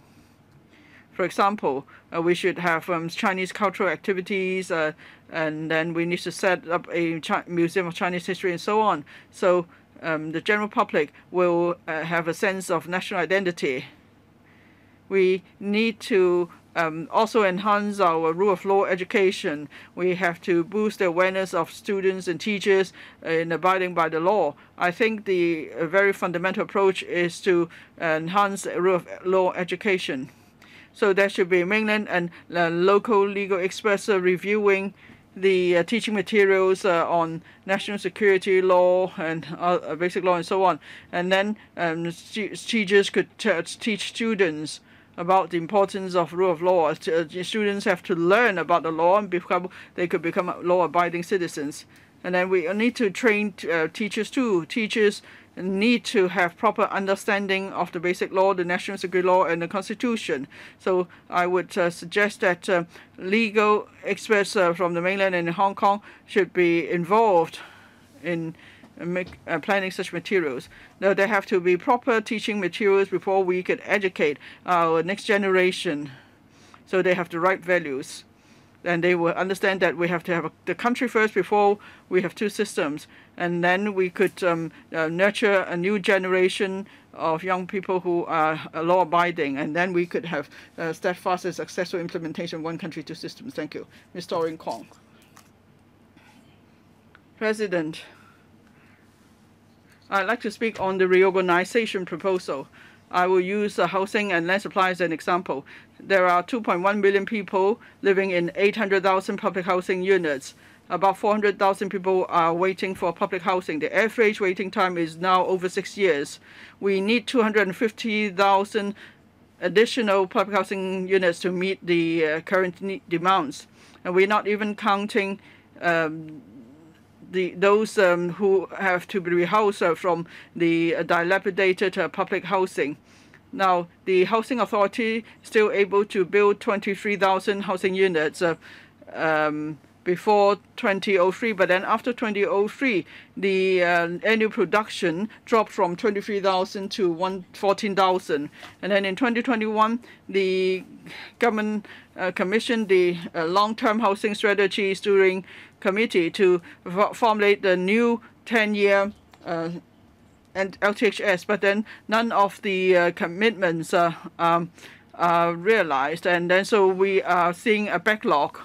For example, we should have Chinese cultural activities, and then we need to set up a museum of Chinese history and so on. So the general public will have a sense of national identity. We need to also enhance our rule of law education. We have to boost the awareness of students and teachers in abiding by the law. I think the very fundamental approach is to enhance rule of law education. So there should be mainland and local legal experts reviewing the teaching materials on national security law and basic law and so on. And then teachers could teach students about the importance of rule of law. Students have to learn about the law and they could become law-abiding citizens. And then we need to train teachers too. Teachers need to have proper understanding of the basic law, the national security law, and the Constitution. So I would suggest that legal experts from the mainland and Hong Kong should be involved in planning such materials. Now, there have to be proper teaching materials before we can educate our next generation. So they have the right values. And they will understand that we have to have the country first before we have two systems. And then we could nurture a new generation of young people who are law-abiding. And then we could have steadfast and successful implementation of one country, two systems. Thank you. Ms. Doreen Kong. President, I'd like to speak on the reorganization proposal. I will use housing and land supply as an example. There are 2.1 million people living in 800,000 public housing units. About 400,000 people are waiting for public housing. The average waiting time is now over 6 years. We need 250,000 additional public housing units to meet the current demands. And we're not even counting those who have to be rehoused from the dilapidated public housing. Now, the Housing Authority is still able to build 23,000 housing units before 2003, but then after 2003, the annual production dropped from 23,000 to 14,000. And then in 2021, the government commissioned the long-term housing strategy steering committee to formulate the new 10-year and LTHS, but then none of the commitments are realized, and then so we are seeing a backlog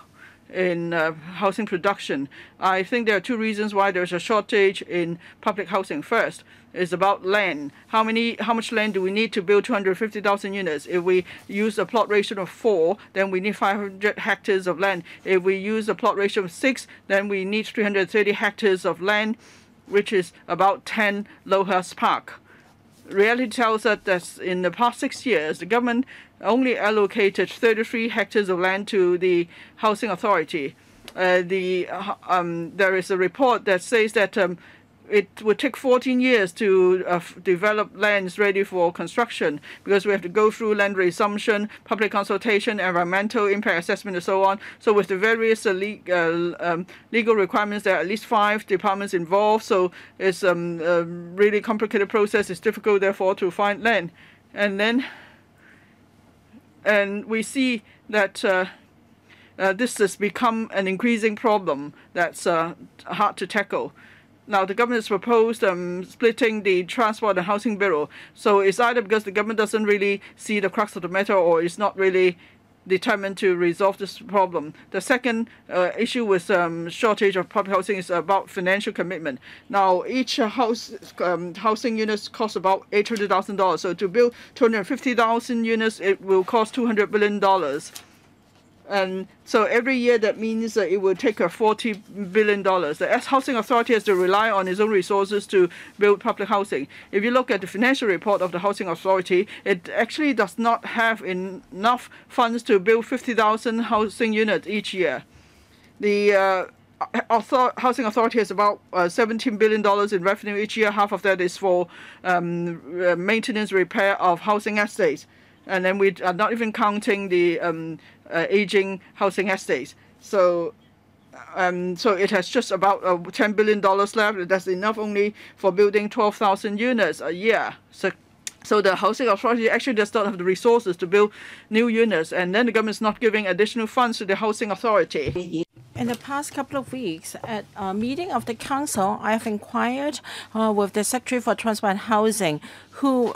in housing production. I think there are two reasons why there's a shortage in public housing. First is about land. How much land do we need to build 250,000 units? If we use a plot ratio of 4, then we need 500 hectares of land. If we use a plot ratio of 6, then we need 330 hectares of land, which is about 10 Lohas Park. Reality tells us that in the past 6 years, the government only allocated 33 hectares of land to the Housing Authority. There is a report that says that it would take 14 years to develop lands ready for construction, because we have to go through land resumption, public consultation, environmental impact assessment, and so on. So with the various legal requirements, there are at least 5 departments involved. So it's a really complicated process. It's difficult, therefore, to find land. And we see that this has become an increasing problem that's hard to tackle. Now, the government has proposed splitting the Transport and Housing Bureau. So it's either because the government doesn't really see the crux of the matter, or is not really determined to resolve this problem. The second issue with shortage of public housing is about financial commitment. Now, each housing units costs about $800,000. So to build 250,000 units, it will cost $200 billion. And so every year that means it will take $40 billion. The Housing Authority has to rely on its own resources to build public housing. If you look at the financial report of the Housing Authority, it actually does not have enough funds to build 50,000 housing units each year. The Housing Authority has about $17 billion in revenue each year. Half of that is for maintenance, repair of housing estates. And then we are not even counting the aging housing estates. So it has just about $10 billion left. That's enough only for building 12,000 units a year. So the Housing Authority actually does not have the resources to build new units, and then the government is not giving additional funds to the Housing Authority. In the past couple of weeks, at a meeting of the Council, I have inquired with the Secretary for Transport and Housing, who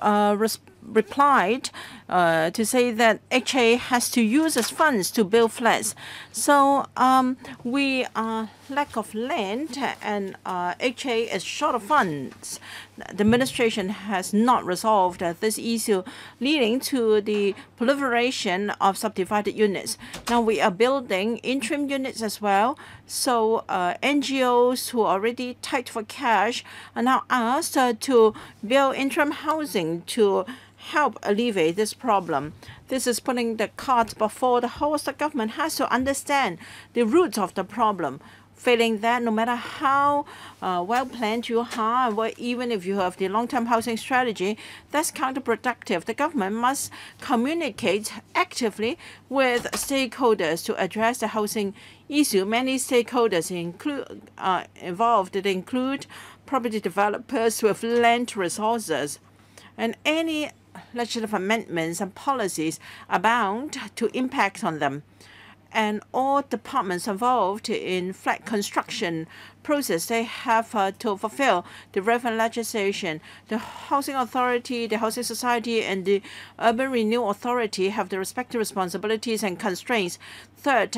replied to say that HA has to use its funds to build flats. So we are lack of land, and HA is short of funds. The administration has not resolved this issue, leading to the proliferation of subdivided units. Now we are building interim units as well. So NGOs who are already tight for cash are now asked to build interim housing to help alleviate this problem. This is putting the cart before the horse. The government has to understand the roots of the problem. Failing that, no matter how well planned you are, or even if you have the long-term housing strategy, that's counterproductive. The government must communicate actively with stakeholders to address the housing issue. Many stakeholders involved. They include property developers with land resources, and any legislative amendments and policies are bound to impact on them. And all departments involved in flat construction process, they have to fulfill the relevant legislation. The Housing Authority, the Housing Society, and the Urban Renewal Authority have the respective responsibilities and constraints. Third,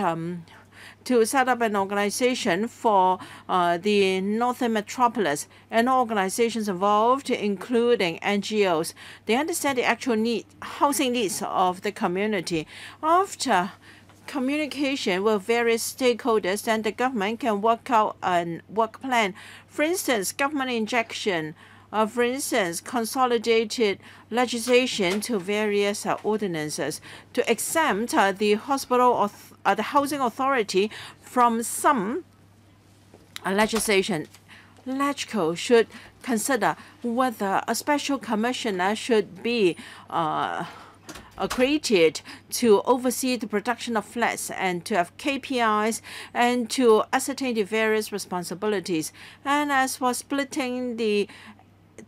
to set up an organization for the Northern Metropolis, and organizations involved, including NGOs. They understand the actual housing needs of the community. After communication with various stakeholders, then the government can work out a work plan. For instance, government injection, for instance, consolidated legislation to various ordinances to exempt the housing authority from some legislation. LegCo should consider whether a special commissioner should be created to oversee the production of flats and to have KPIs and to ascertain the various responsibilities. And as for splitting the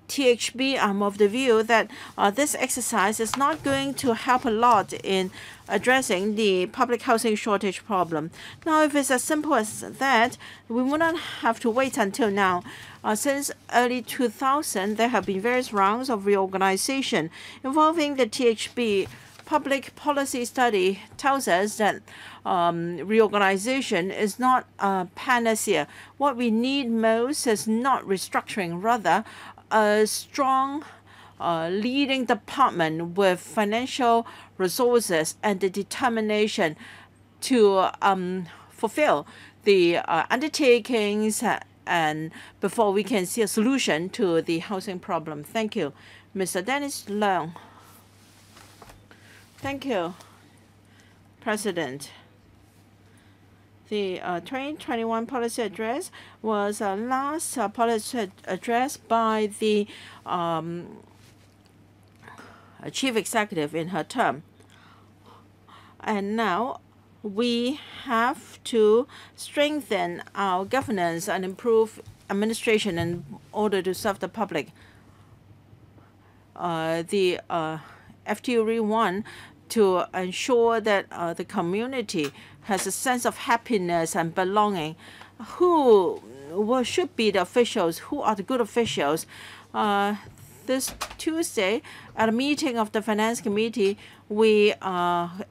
THB, I'm of the view that this exercise is not going to help a lot in addressing the public housing shortage problem. Now, if it's as simple as that, we wouldn't have to wait until now. Since early 2000, there have been various rounds of reorganization involving the THB. Public policy study tells us that reorganization is not a panacea. What we need most is not restructuring, rather a strong leading department with financial resources and the determination to fulfill the undertakings and before we can see a solution to the housing problem. Thank you. Mr. Dennis Leung. Thank you, President. The 2021 policy address was last policy address by the chief executive in her term. And now we have to strengthen our governance and improve administration in order to serve the public. The FTURE want to ensure that the community has a sense of happiness and belonging. Who should be the officials? Who are the good officials? This Tuesday, at a meeting of the Finance Committee, we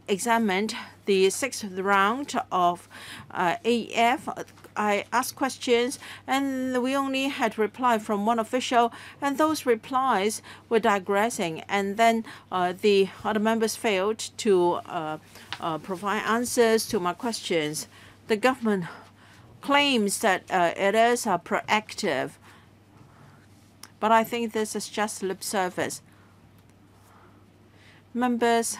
examined the 6th round of AEF. I asked questions, and we only had reply from one official, and those replies were digressing. And then the other members failed to provide answers to my questions. The government claims that it is proactive, but I think this is just lip service. Members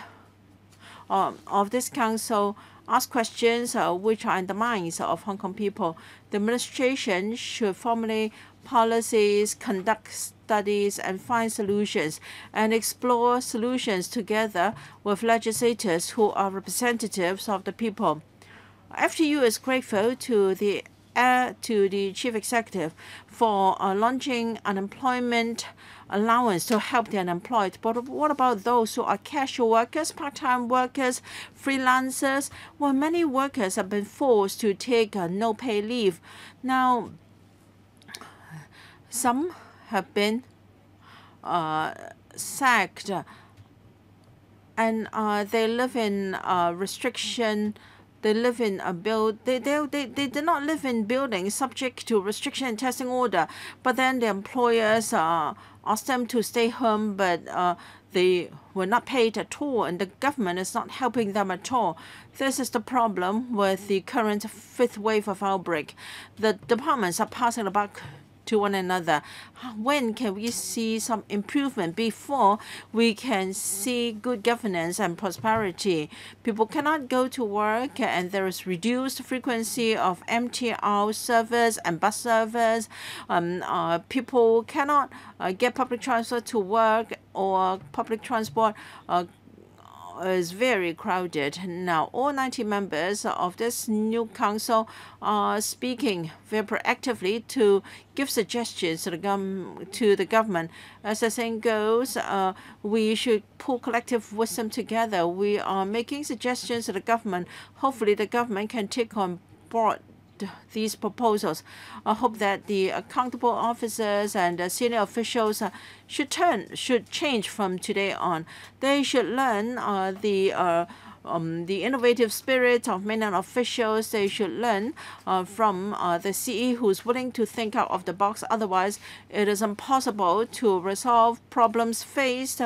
of this council ask questions which are in the minds of Hong Kong people. The administration should formulate policies, conduct studies, and find solutions, and explore solutions together with legislators who are representatives of the people. FTU is grateful to the chief executive for launching unemployment allowance to help the unemployed. But what about those who are casual workers, part-time workers, freelancers? Well, many workers have been forced to take no-pay leave. Now, some have been sacked, and they live in restriction. They live in a they did not live in buildings subject to restriction and testing order, but then the employers asked them to stay home, but they were not paid at all, and the government is not helping them at all. This is the problem with the current 5th wave of outbreak. The departments are passing the buck to one another. When can we see some improvement before we can see good governance and prosperity? People cannot go to work, and there is reduced frequency of MTR service and bus service. People cannot get public transport to work, or public transport is very crowded. Now, all 90 members of this new council are speaking very proactively to give suggestions to the government. As the saying goes, we should pull collective wisdom together. We are making suggestions to the government. Hopefully, the government can take on board these proposals. I hope that the accountable officers and senior officials should change from today on. They should learn the innovative spirit of many officials. They should learn from the CE who's willing to think out of the box. Otherwise, it is impossible to resolve problems faced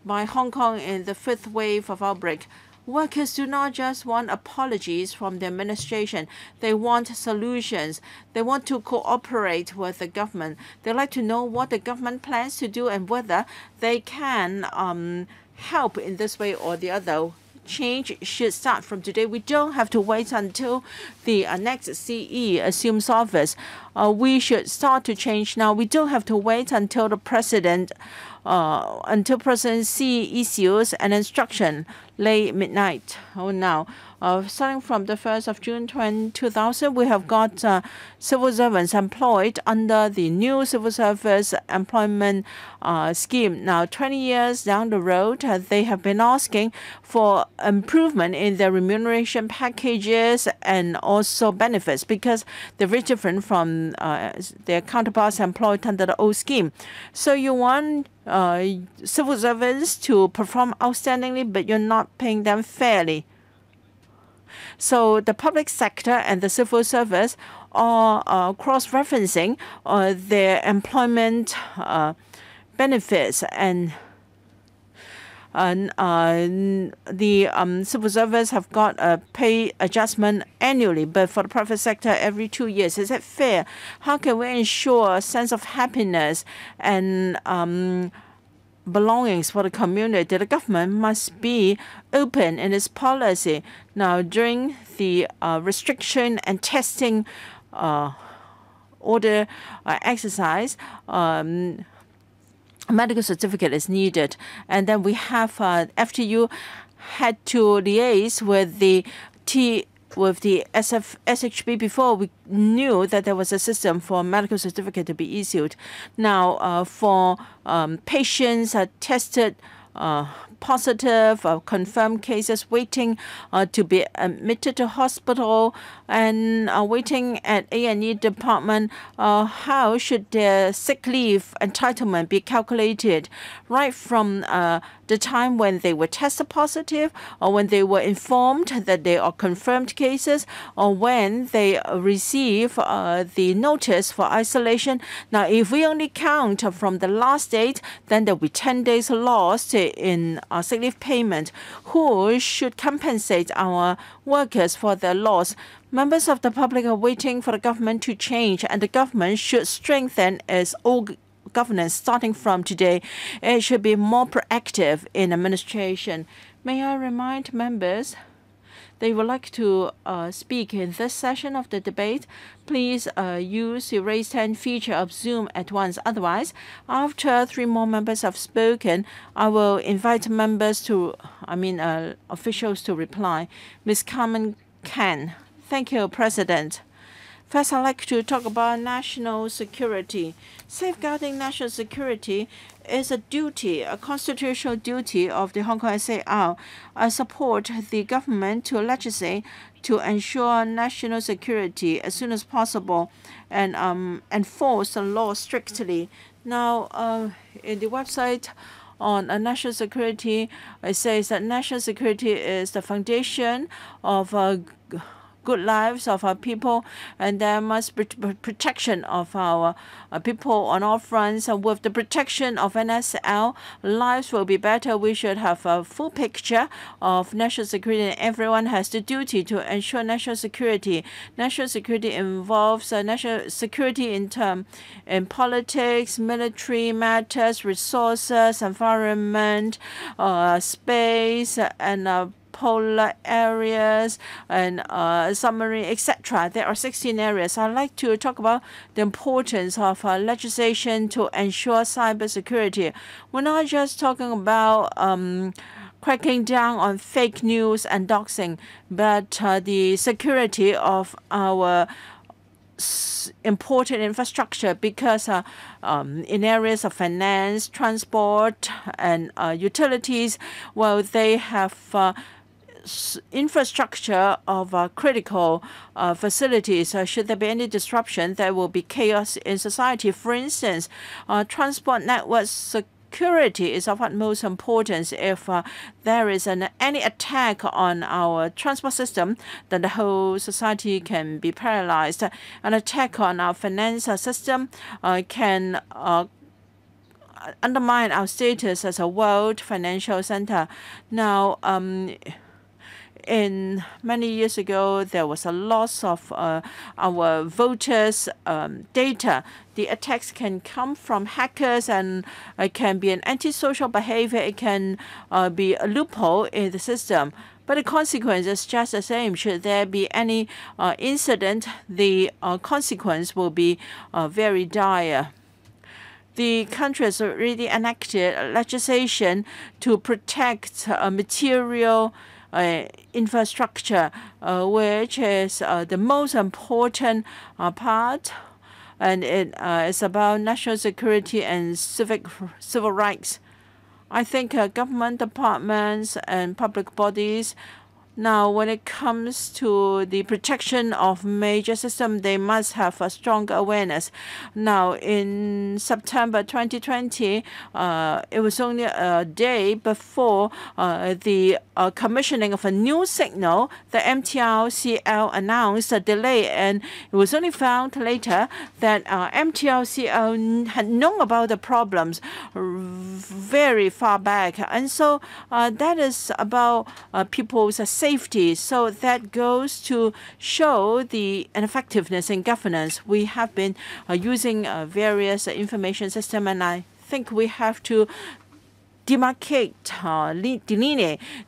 by Hong Kong in the 5th wave of outbreak. Workers do not just want apologies from the administration. They want solutions. They want to cooperate with the government. They like to know what the government plans to do and whether they can help in this way or the other. Change should start from today. We don't have to wait until the next CE assumes office. We should start to change now. We don't have to wait until the President Xi issues an instruction late midnight. Now, starting from the 1st of June 2000, we have got civil servants employed under the new civil service employment scheme. Now, 20 years down the road, they have been asking for improvement in their remuneration packages and also benefits because they're very different from their counterparts employed under the old scheme. So you want civil servants to perform outstandingly, but you're not paying them fairly. So the public sector and the civil service are cross-referencing their employment benefits, and the civil servants have got a pay adjustment annually, but for the private sector, every 2 years. Is that fair? How can we ensure a sense of happiness and belongings for the community, the government must be open in its policy. Now, during the restriction and testing order exercise, medical certificate is needed. And then we have FTU had to liaise with the SHB before we knew that there was a system for medical certificate to be issued. Now, for patients tested positive, confirmed cases waiting to be admitted to hospital and waiting at A&E department, how should their sick leave entitlement be calculated right from the time when they were tested positive, or when they were informed that they are confirmed cases, or when they receive the notice for isolation. Now, if we only count from the last date, then there will be 10 days lost in sick leave payment. Who should compensate our workers for their loss? Members of the public are waiting for the government to change, and the government should strengthen its governance starting from today. It should be more proactive in administration. May I remind members they would like to speak in this session of the debate, please use the raise hand feature of Zoom at once. Otherwise, after 3 more members have spoken, I will invite officials to reply. Ms. Carmen Can. Thank you, President. First, I'd like to talk about national security. Safeguarding national security is a duty, a constitutional duty of the Hong Kong SAR. I support the government to legislate to ensure national security as soon as possible and enforce the law strictly. Now, in the website on national security, it says that national security is the foundation of good lives of our people, and there must be protection of our people on all fronts. And with the protection of NSL, lives will be better. We should have a full picture of national security, and everyone has the duty to ensure national security. National security involves national security in politics, military matters, resources, environment, space, and polar areas and submarine, etc. There are 16 areas. I'd like to talk about the importance of legislation to ensure cybersecurity. We're not just talking about cracking down on fake news and doxing, but the security of our important infrastructure, because in areas of finance, transport, and utilities, well, they have infrastructure of critical facilities. Should there be any disruption, there will be chaos in society. For instance, transport network security is of utmost importance. If there is any attack on our transport system, then the whole society can be paralyzed. An attack on our finance system can undermine our status as a world financial center. Now, in many years ago, there was a loss of our voters' data. The attacks can come from hackers, and it can be an antisocial behavior. It can be a loophole in the system. But the consequence is just the same. Should there be any incident, the consequence will be very dire. The country has already enacted legislation to protect material infrastructure, which is the most important part, and it is about national security and civil rights. I think government departments and public bodies, now when it comes to the protection of major systems, they must have a stronger awareness. Now, in September 2020, it was only a day before the commissioning of a new signal. The MTRCL announced a delay, and it was only found later that MTRCL had known about the problems very far back. And so that is about people's safety. So that goes to show the ineffectiveness in governance. We have been using various information systems, and I think we have to delineate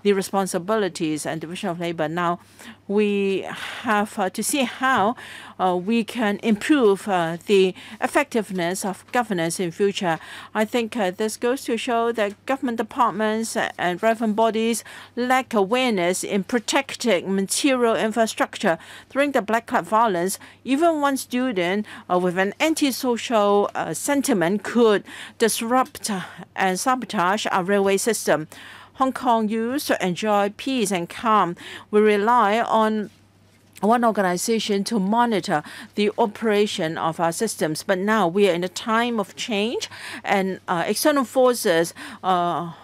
the responsibilities and division of labor. Now, we have to see how we can improve the effectiveness of governance in future. I think this goes to show that government departments and relevant bodies lack awareness in protecting material infrastructure. During the Black Card violence, even one student with an antisocial sentiment could disrupt and sabotage our railway system. Hong Kong used to enjoy peace and calm. We rely on one organization to monitor the operation of our systems. But now we are in a time of change, and external forces are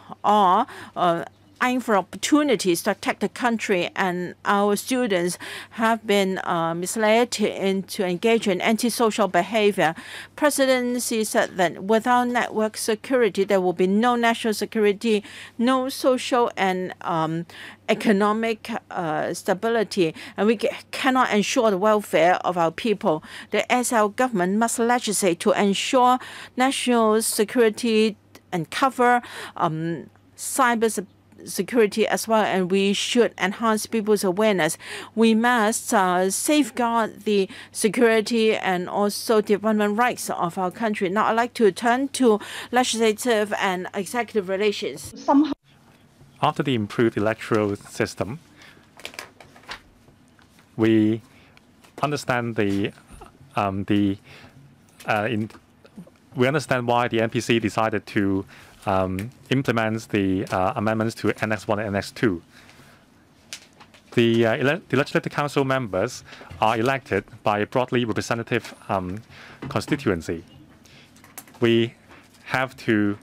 eyeing for opportunities to attack the country, and our students have been misled into engage in antisocial behavior. Presidency said that without network security, there will be no national security, no social and economic stability, and we cannot ensure the welfare of our people. The SL government must legislate to ensure national security and cover cyber security as well, and we should enhance people's awareness. We must safeguard the security and also development rights of our country. Now, I'd like to turn to legislative and executive relations. After the improved electoral system, we understand we understand why the NPC decided to implement the amendments to Annex 1 and Annex 2. The Legislative Council members are elected by a broadly representative constituency. We have to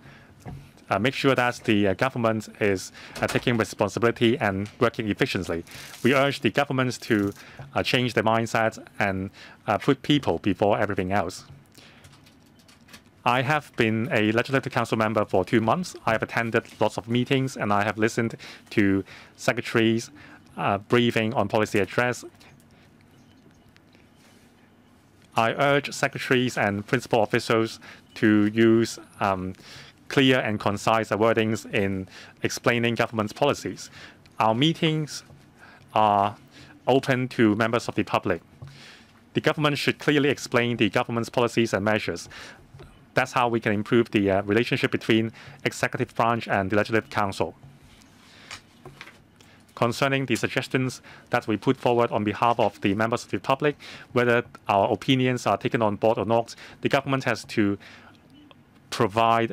make sure that the government is taking responsibility and working efficiently. We urge the governments to change their mindset and put people before everything else. I have been a Legislative Council member for 2 months. I have attended lots of meetings, and I have listened to secretaries' briefing on policy address. I urge secretaries and principal officials to use clear and concise wordings in explaining government's policies. Our meetings are open to members of the public. The government should clearly explain the government's policies and measures. That's how we can improve the relationship between executive branch and the Legislative Council. Concerning the suggestions that we put forward on behalf of the members of the public, whether our opinions are taken on board or not, the government has to provide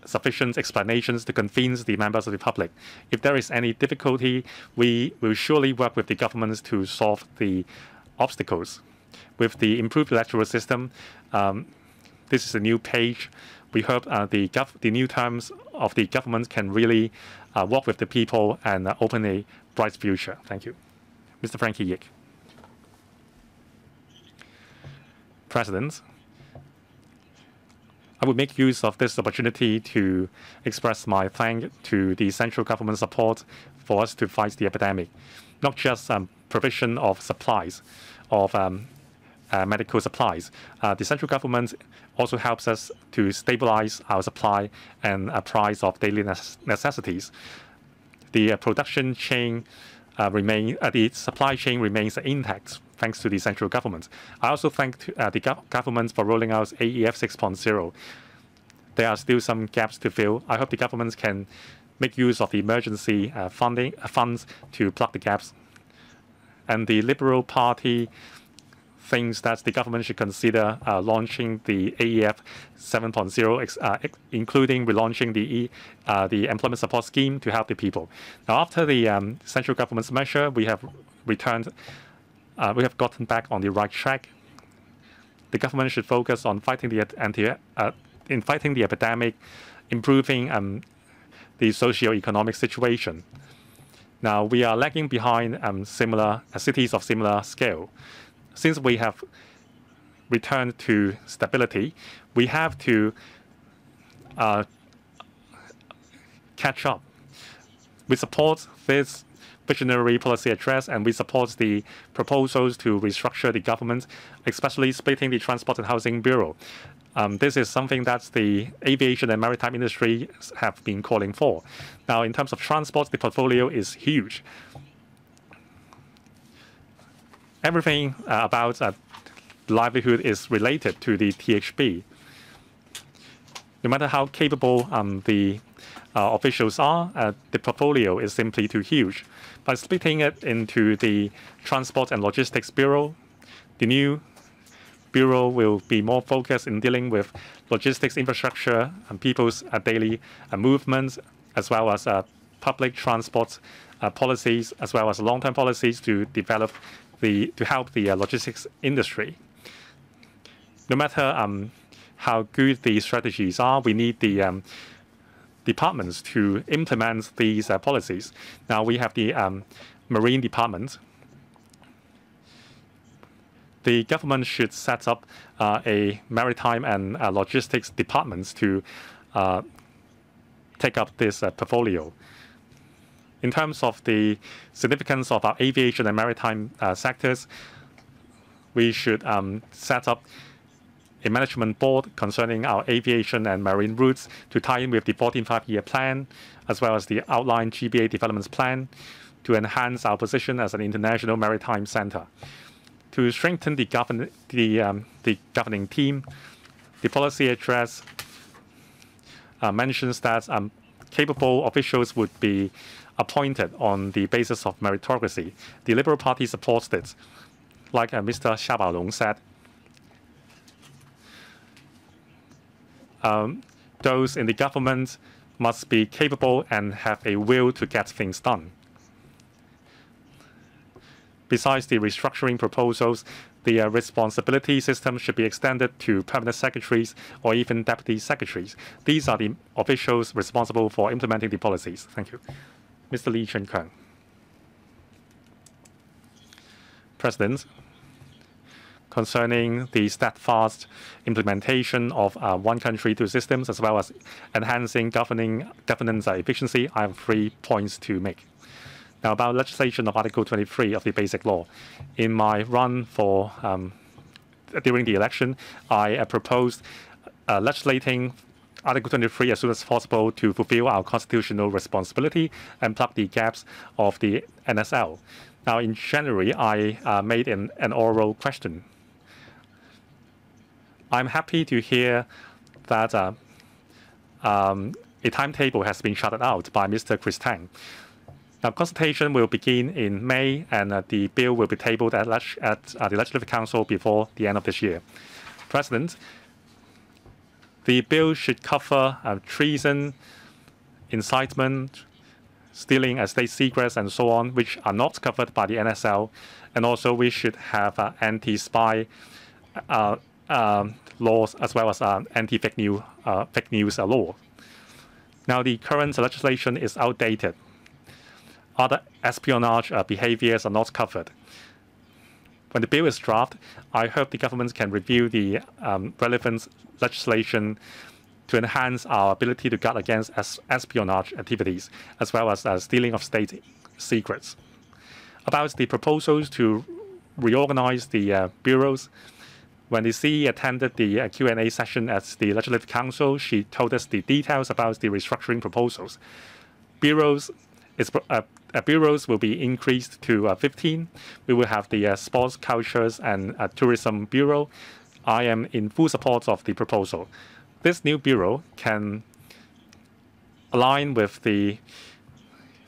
sufficient explanations to convince the members of the public. If there is any difficulty, we will surely work with the governments to solve the obstacles. With the improved electoral system, this is a new page. We hope the new terms of the government can really work with the people and open a bright future. Thank you. Mr. Frankie Yick. President, I would make use of this opportunity to express my thanks to the central government support for us to fight the epidemic. Not just provision of supplies, of medical supplies. The central government also helps us to stabilize our supply and price of daily necessities. The production chain the supply chain remains intact thanks to the central government. I also thank the government for rolling out AEF 6.0. There are still some gaps to fill. I hope the government can make use of the emergency funds to plug the gaps. And the Liberal Party thinks that the government should consider launching the AEF 7.0, including relaunching the employment support scheme to help the people. Now, after the central government's measure, we have gotten back on the right track. The government should focus on fighting the epidemic, improving the socio-economic situation. Now, we are lagging behind similar cities of similar scale. Since we have returned to stability, we have to catch up. We support this visionary policy address, and we support the proposals to restructure the government, especially splitting the Transport and Housing Bureau. This is something that the aviation and maritime industry have been calling for. Now, in terms of transport, the portfolio is huge. Everything about livelihood is related to the THB. No matter how capable the officials are, the portfolio is simply too huge. By splitting it into the Transport and Logistics Bureau, the new bureau will be more focused in dealing with logistics infrastructure and people's daily movements, as well as public transport policies, as well as long-term policies to develop to help the logistics industry. No matter how good the strategies are, we need the departments to implement these policies. Now we have the Marine Department. The government should set up a maritime and logistics departments to take up this portfolio. In terms of the significance of our aviation and maritime sectors, we should set up a management board concerning our aviation and marine routes to tie in with the 14th Five-Year Plan, as well as the outlined GBA development plan to enhance our position as an international maritime center. To strengthen the governing team, the policy address mentions that capable officials would be appointed on the basis of meritocracy. The Liberal Party supports this. Like Mr. Xia Baolong said, those in the government must be capable and have a will to get things done. Besides the restructuring proposals, the responsibility system should be extended to permanent secretaries or even deputy secretaries. These are the officials responsible for implementing the policies. Thank you. Mr. Lee Chen-Kung. President, concerning the steadfast implementation of one country, two systems, as well as enhancing governance efficiency, I have 3 points to make. Now, about legislation of Article 23 of the Basic Law. In my run for during the election, I proposed legislating Article 23 as soon as possible to fulfill our constitutional responsibility and plug the gaps of the NSL. Now, in January, I made an oral question. I'm happy to hear that a timetable has been shouted out by Mr. Chris Tang. Now, consultation will begin in May, and the bill will be tabled at the Legislative Council before the end of this year. President, the bill should cover treason, incitement, stealing state secrets, and so on, which are not covered by the NSL. And also, we should have anti-spy laws as well as anti-fake news law. Now, the current legislation is outdated. Other espionage behaviors are not covered. When the bill is drafted, I hope the government can review the relevant legislation to enhance our ability to guard against espionage activities, as well as stealing of state secrets. About the proposals to reorganize the bureaus, when the CE attended the Q&A session at the Legislative Council, she told us the details about the restructuring proposals. Bureaus will be increased to 15. We will have the Sports, Cultures, and Tourism Bureau. I am in full support of the proposal. This new bureau can align with the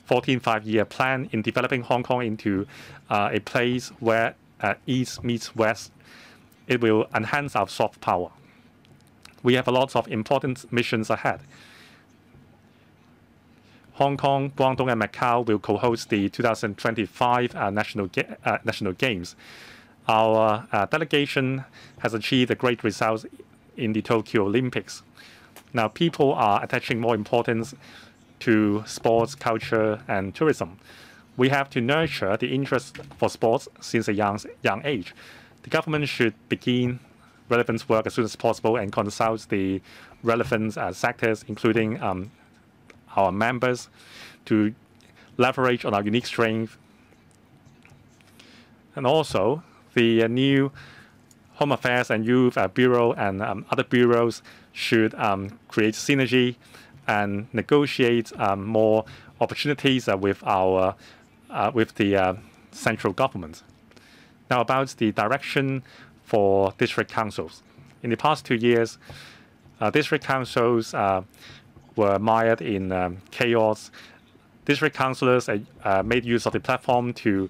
14th Five-Year Plan in developing Hong Kong into a place where East meets West. It will enhance our soft power. We have a lot of important missions ahead. Hong Kong, Guangdong, and Macau will co-host the 2025 National Games. Our delegation has achieved great results in the Tokyo Olympics. Now, people are attaching more importance to sports, culture, and tourism. We have to nurture the interest for sports since a young age. The government should begin relevant work as soon as possible and consult the relevant sectors, including our members, to leverage on our unique strength. And also, the new Home Affairs and Youth Bureau and other bureaus should create synergy and negotiate more opportunities with the central government. Now, about the direction for district councils. In the past 2 years, district councils were mired in chaos. District councillors made use of the platform to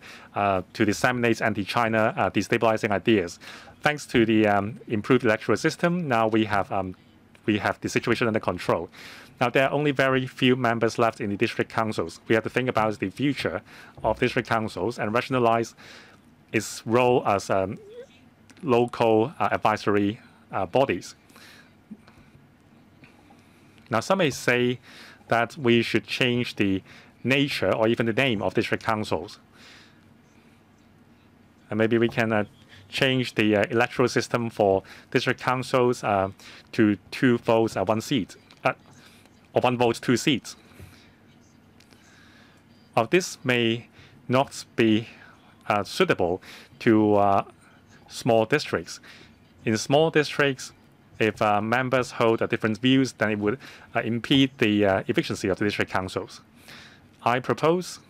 disseminate anti-China destabilizing ideas. Thanks to the improved electoral system, now we have the situation under control. Now, there are only very few members left in the district councils. We have to think about the future of district councils and rationalize its role as local advisory bodies. Now, some may say that we should change the nature or even the name of district councils. And maybe we can change the electoral system for district councils to 2 votes, 1 seat, or 1 vote, 2 seats. This may not be suitable to small districts. In small districts, if members hold different views, then it would impede the efficiency of the district councils. I propose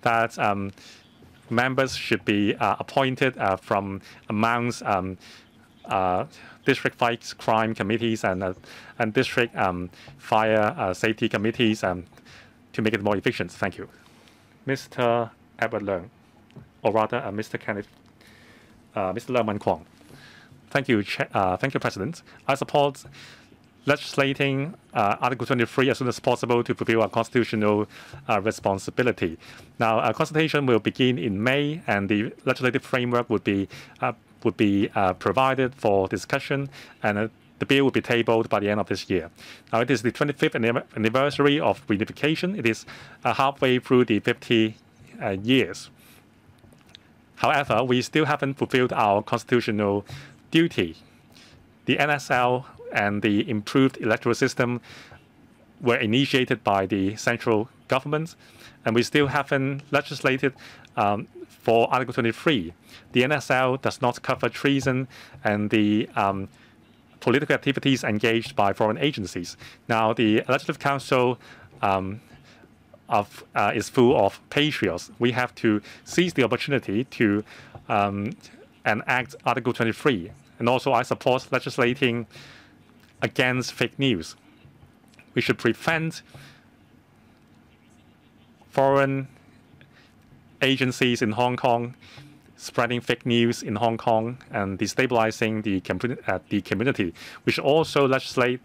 that members should be appointed from amongst district fight crime committees and district fire safety committees to make it more efficient. Thank you. Mr. Edward Leung, or rather Mr. Kenneth, Mr. Leung Kwong. Thank you, thank you, President. I support legislating Article 23 as soon as possible to fulfill our constitutional responsibility. Now, our consultation will begin in May, and the legislative framework would be provided for discussion, and the bill will be tabled by the end of this year. Now, it is the 25th anniversary of reunification. It is halfway through the 50 years. However, we still haven't fulfilled our constitutional duty. The NSL and the improved electoral system were initiated by the central government, and we still haven't legislated for Article 23. The NSL does not cover treason and the political activities engaged by foreign agencies. Now, the Legislative Council is full of patriots. We have to seize the opportunity to enact Article 23. And also, I support legislating against fake news. We should prevent foreign agencies in Hong Kong spreading fake news in Hong Kong and destabilizing the community. We should also legislate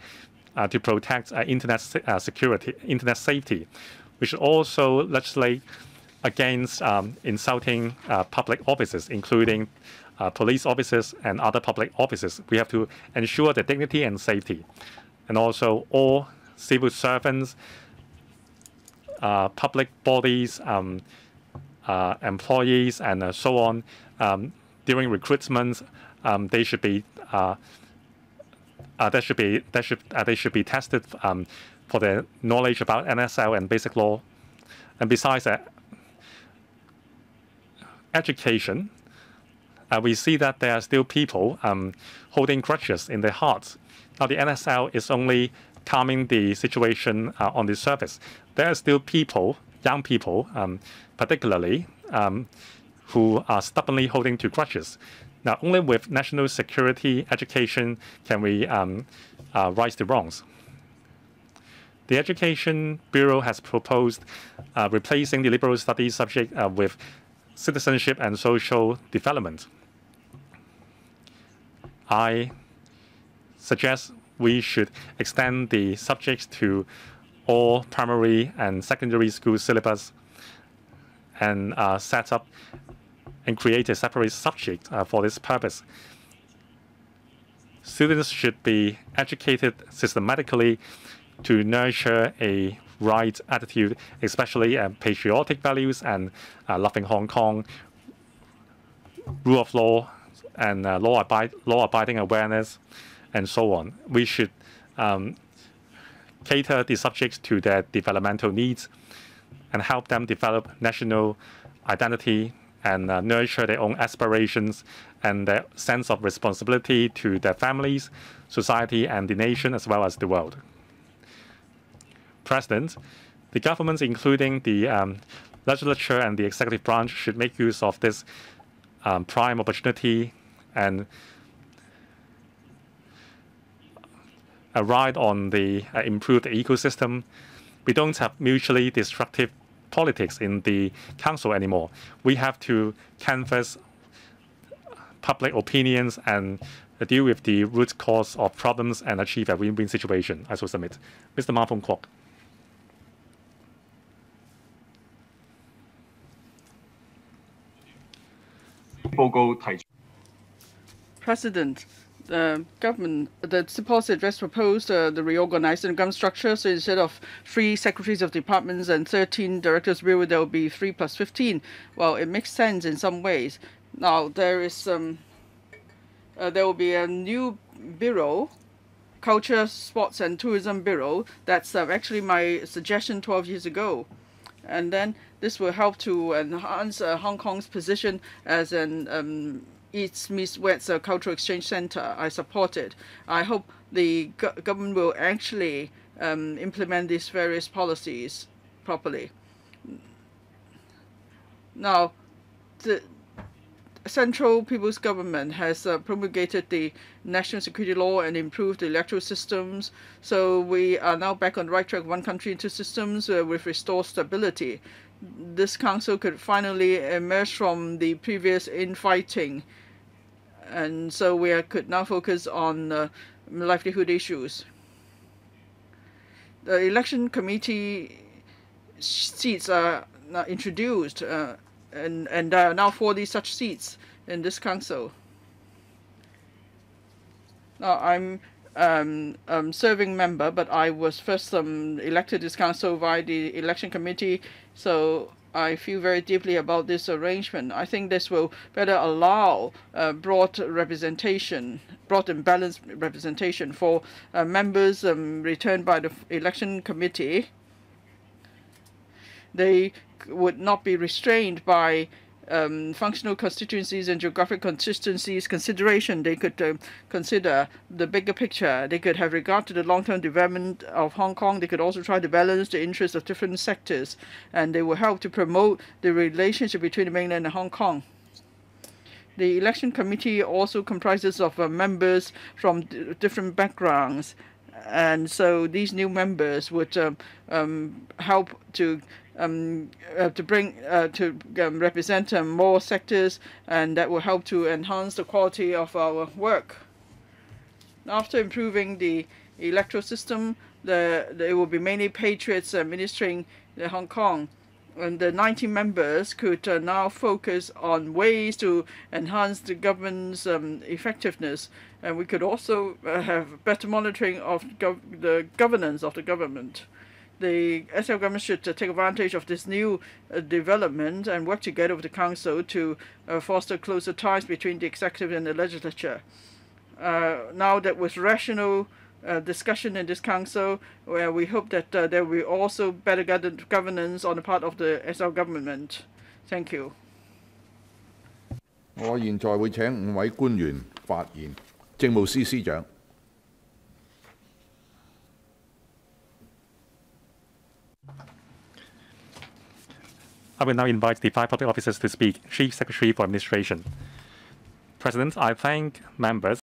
to protect internet security, internet safety. We should also legislate against insulting public offices, including police officers and other public offices. We have to ensure their dignity and safety. And also all civil servants, public bodies, employees, and so on, during recruitment, they should be tested for their knowledge about NSL and basic law. And besides that, education. We see that there are still people holding grudges in their hearts. Now, the NSL is only calming the situation on the surface. There are still people, young people, particularly, who are stubbornly holding to grudges. Now, only with national security education can we right the wrongs. The Education Bureau has proposed replacing the liberal studies subject with citizenship and social development. I suggest we should extend the subjects to all primary and secondary school syllabus and set up and create a separate subject for this purpose. Students should be educated systematically to nurture a right attitude, especially patriotic values and loving Hong Kong, rule of law, and law-abiding awareness, and so on. We should cater the subjects to their developmental needs and help them develop national identity and nurture their own aspirations and their sense of responsibility to their families, society, and the nation, as well as the world. President, the governments, including the legislature and the executive branch, should make use of this prime opportunity and ride on the improved ecosystem. We don't have mutually destructive politics in the council anymore. We have to canvass public opinions and deal with the root cause of problems and achieve a win-win situation. I shall submit. Mr. Ma Fung Kwok. President, the government, the policy address proposed the reorganization of government structure. So instead of 3 secretaries of departments and 13 directors bureau, there will be 3 plus 15. Well, it makes sense in some ways. Now there is there will be a new bureau, Culture, Sports and Tourism Bureau. That's actually my suggestion 12 years ago. And then this will help to enhance Hong Kong's position as an East meets West cultural exchange center. I support it. I hope the government will actually implement these various policies properly. Now, the Central People's Government has promulgated the national security law and improved the electoral systems. So we are now back on the right track, one country, 2 systems with restored stability. This council could finally emerge from the previous infighting. And so we could now focus on livelihood issues. The election committee seats are now introduced, and there are now 40 such seats in this council. Now I'm serving member, but I was first elected to this council via the election committee, so I feel very deeply about this arrangement. I think this will better allow broad representation, broad and balanced representation for members returned by the election committee. They would not be restrained by functional constituencies and geographic consistencies consideration. They could consider the bigger picture. They could have regard to the long-term development of Hong Kong. They could also try to balance the interests of different sectors, and they will help to promote the relationship between the mainland and Hong Kong. The election committee also comprises of members from different backgrounds, and so these new members would help to represent more sectors, and that will help to enhance the quality of our work. After improving the electoral system, there will be many patriots administering Hong Kong, and the 19 members could now focus on ways to enhance the government's effectiveness, and we could also have better monitoring of the governance of the government. The SL government should take advantage of this new development and work together with the council to foster closer ties between the executive and the legislature. Now that with rational discussion in this council, where we hope that there will be also better governance on the part of the SL government. Thank you. 我現在會請5位官員發言。政務司司長。I will now invite the 5 public officers to speak. Chief Secretary for Administration. President, I thank members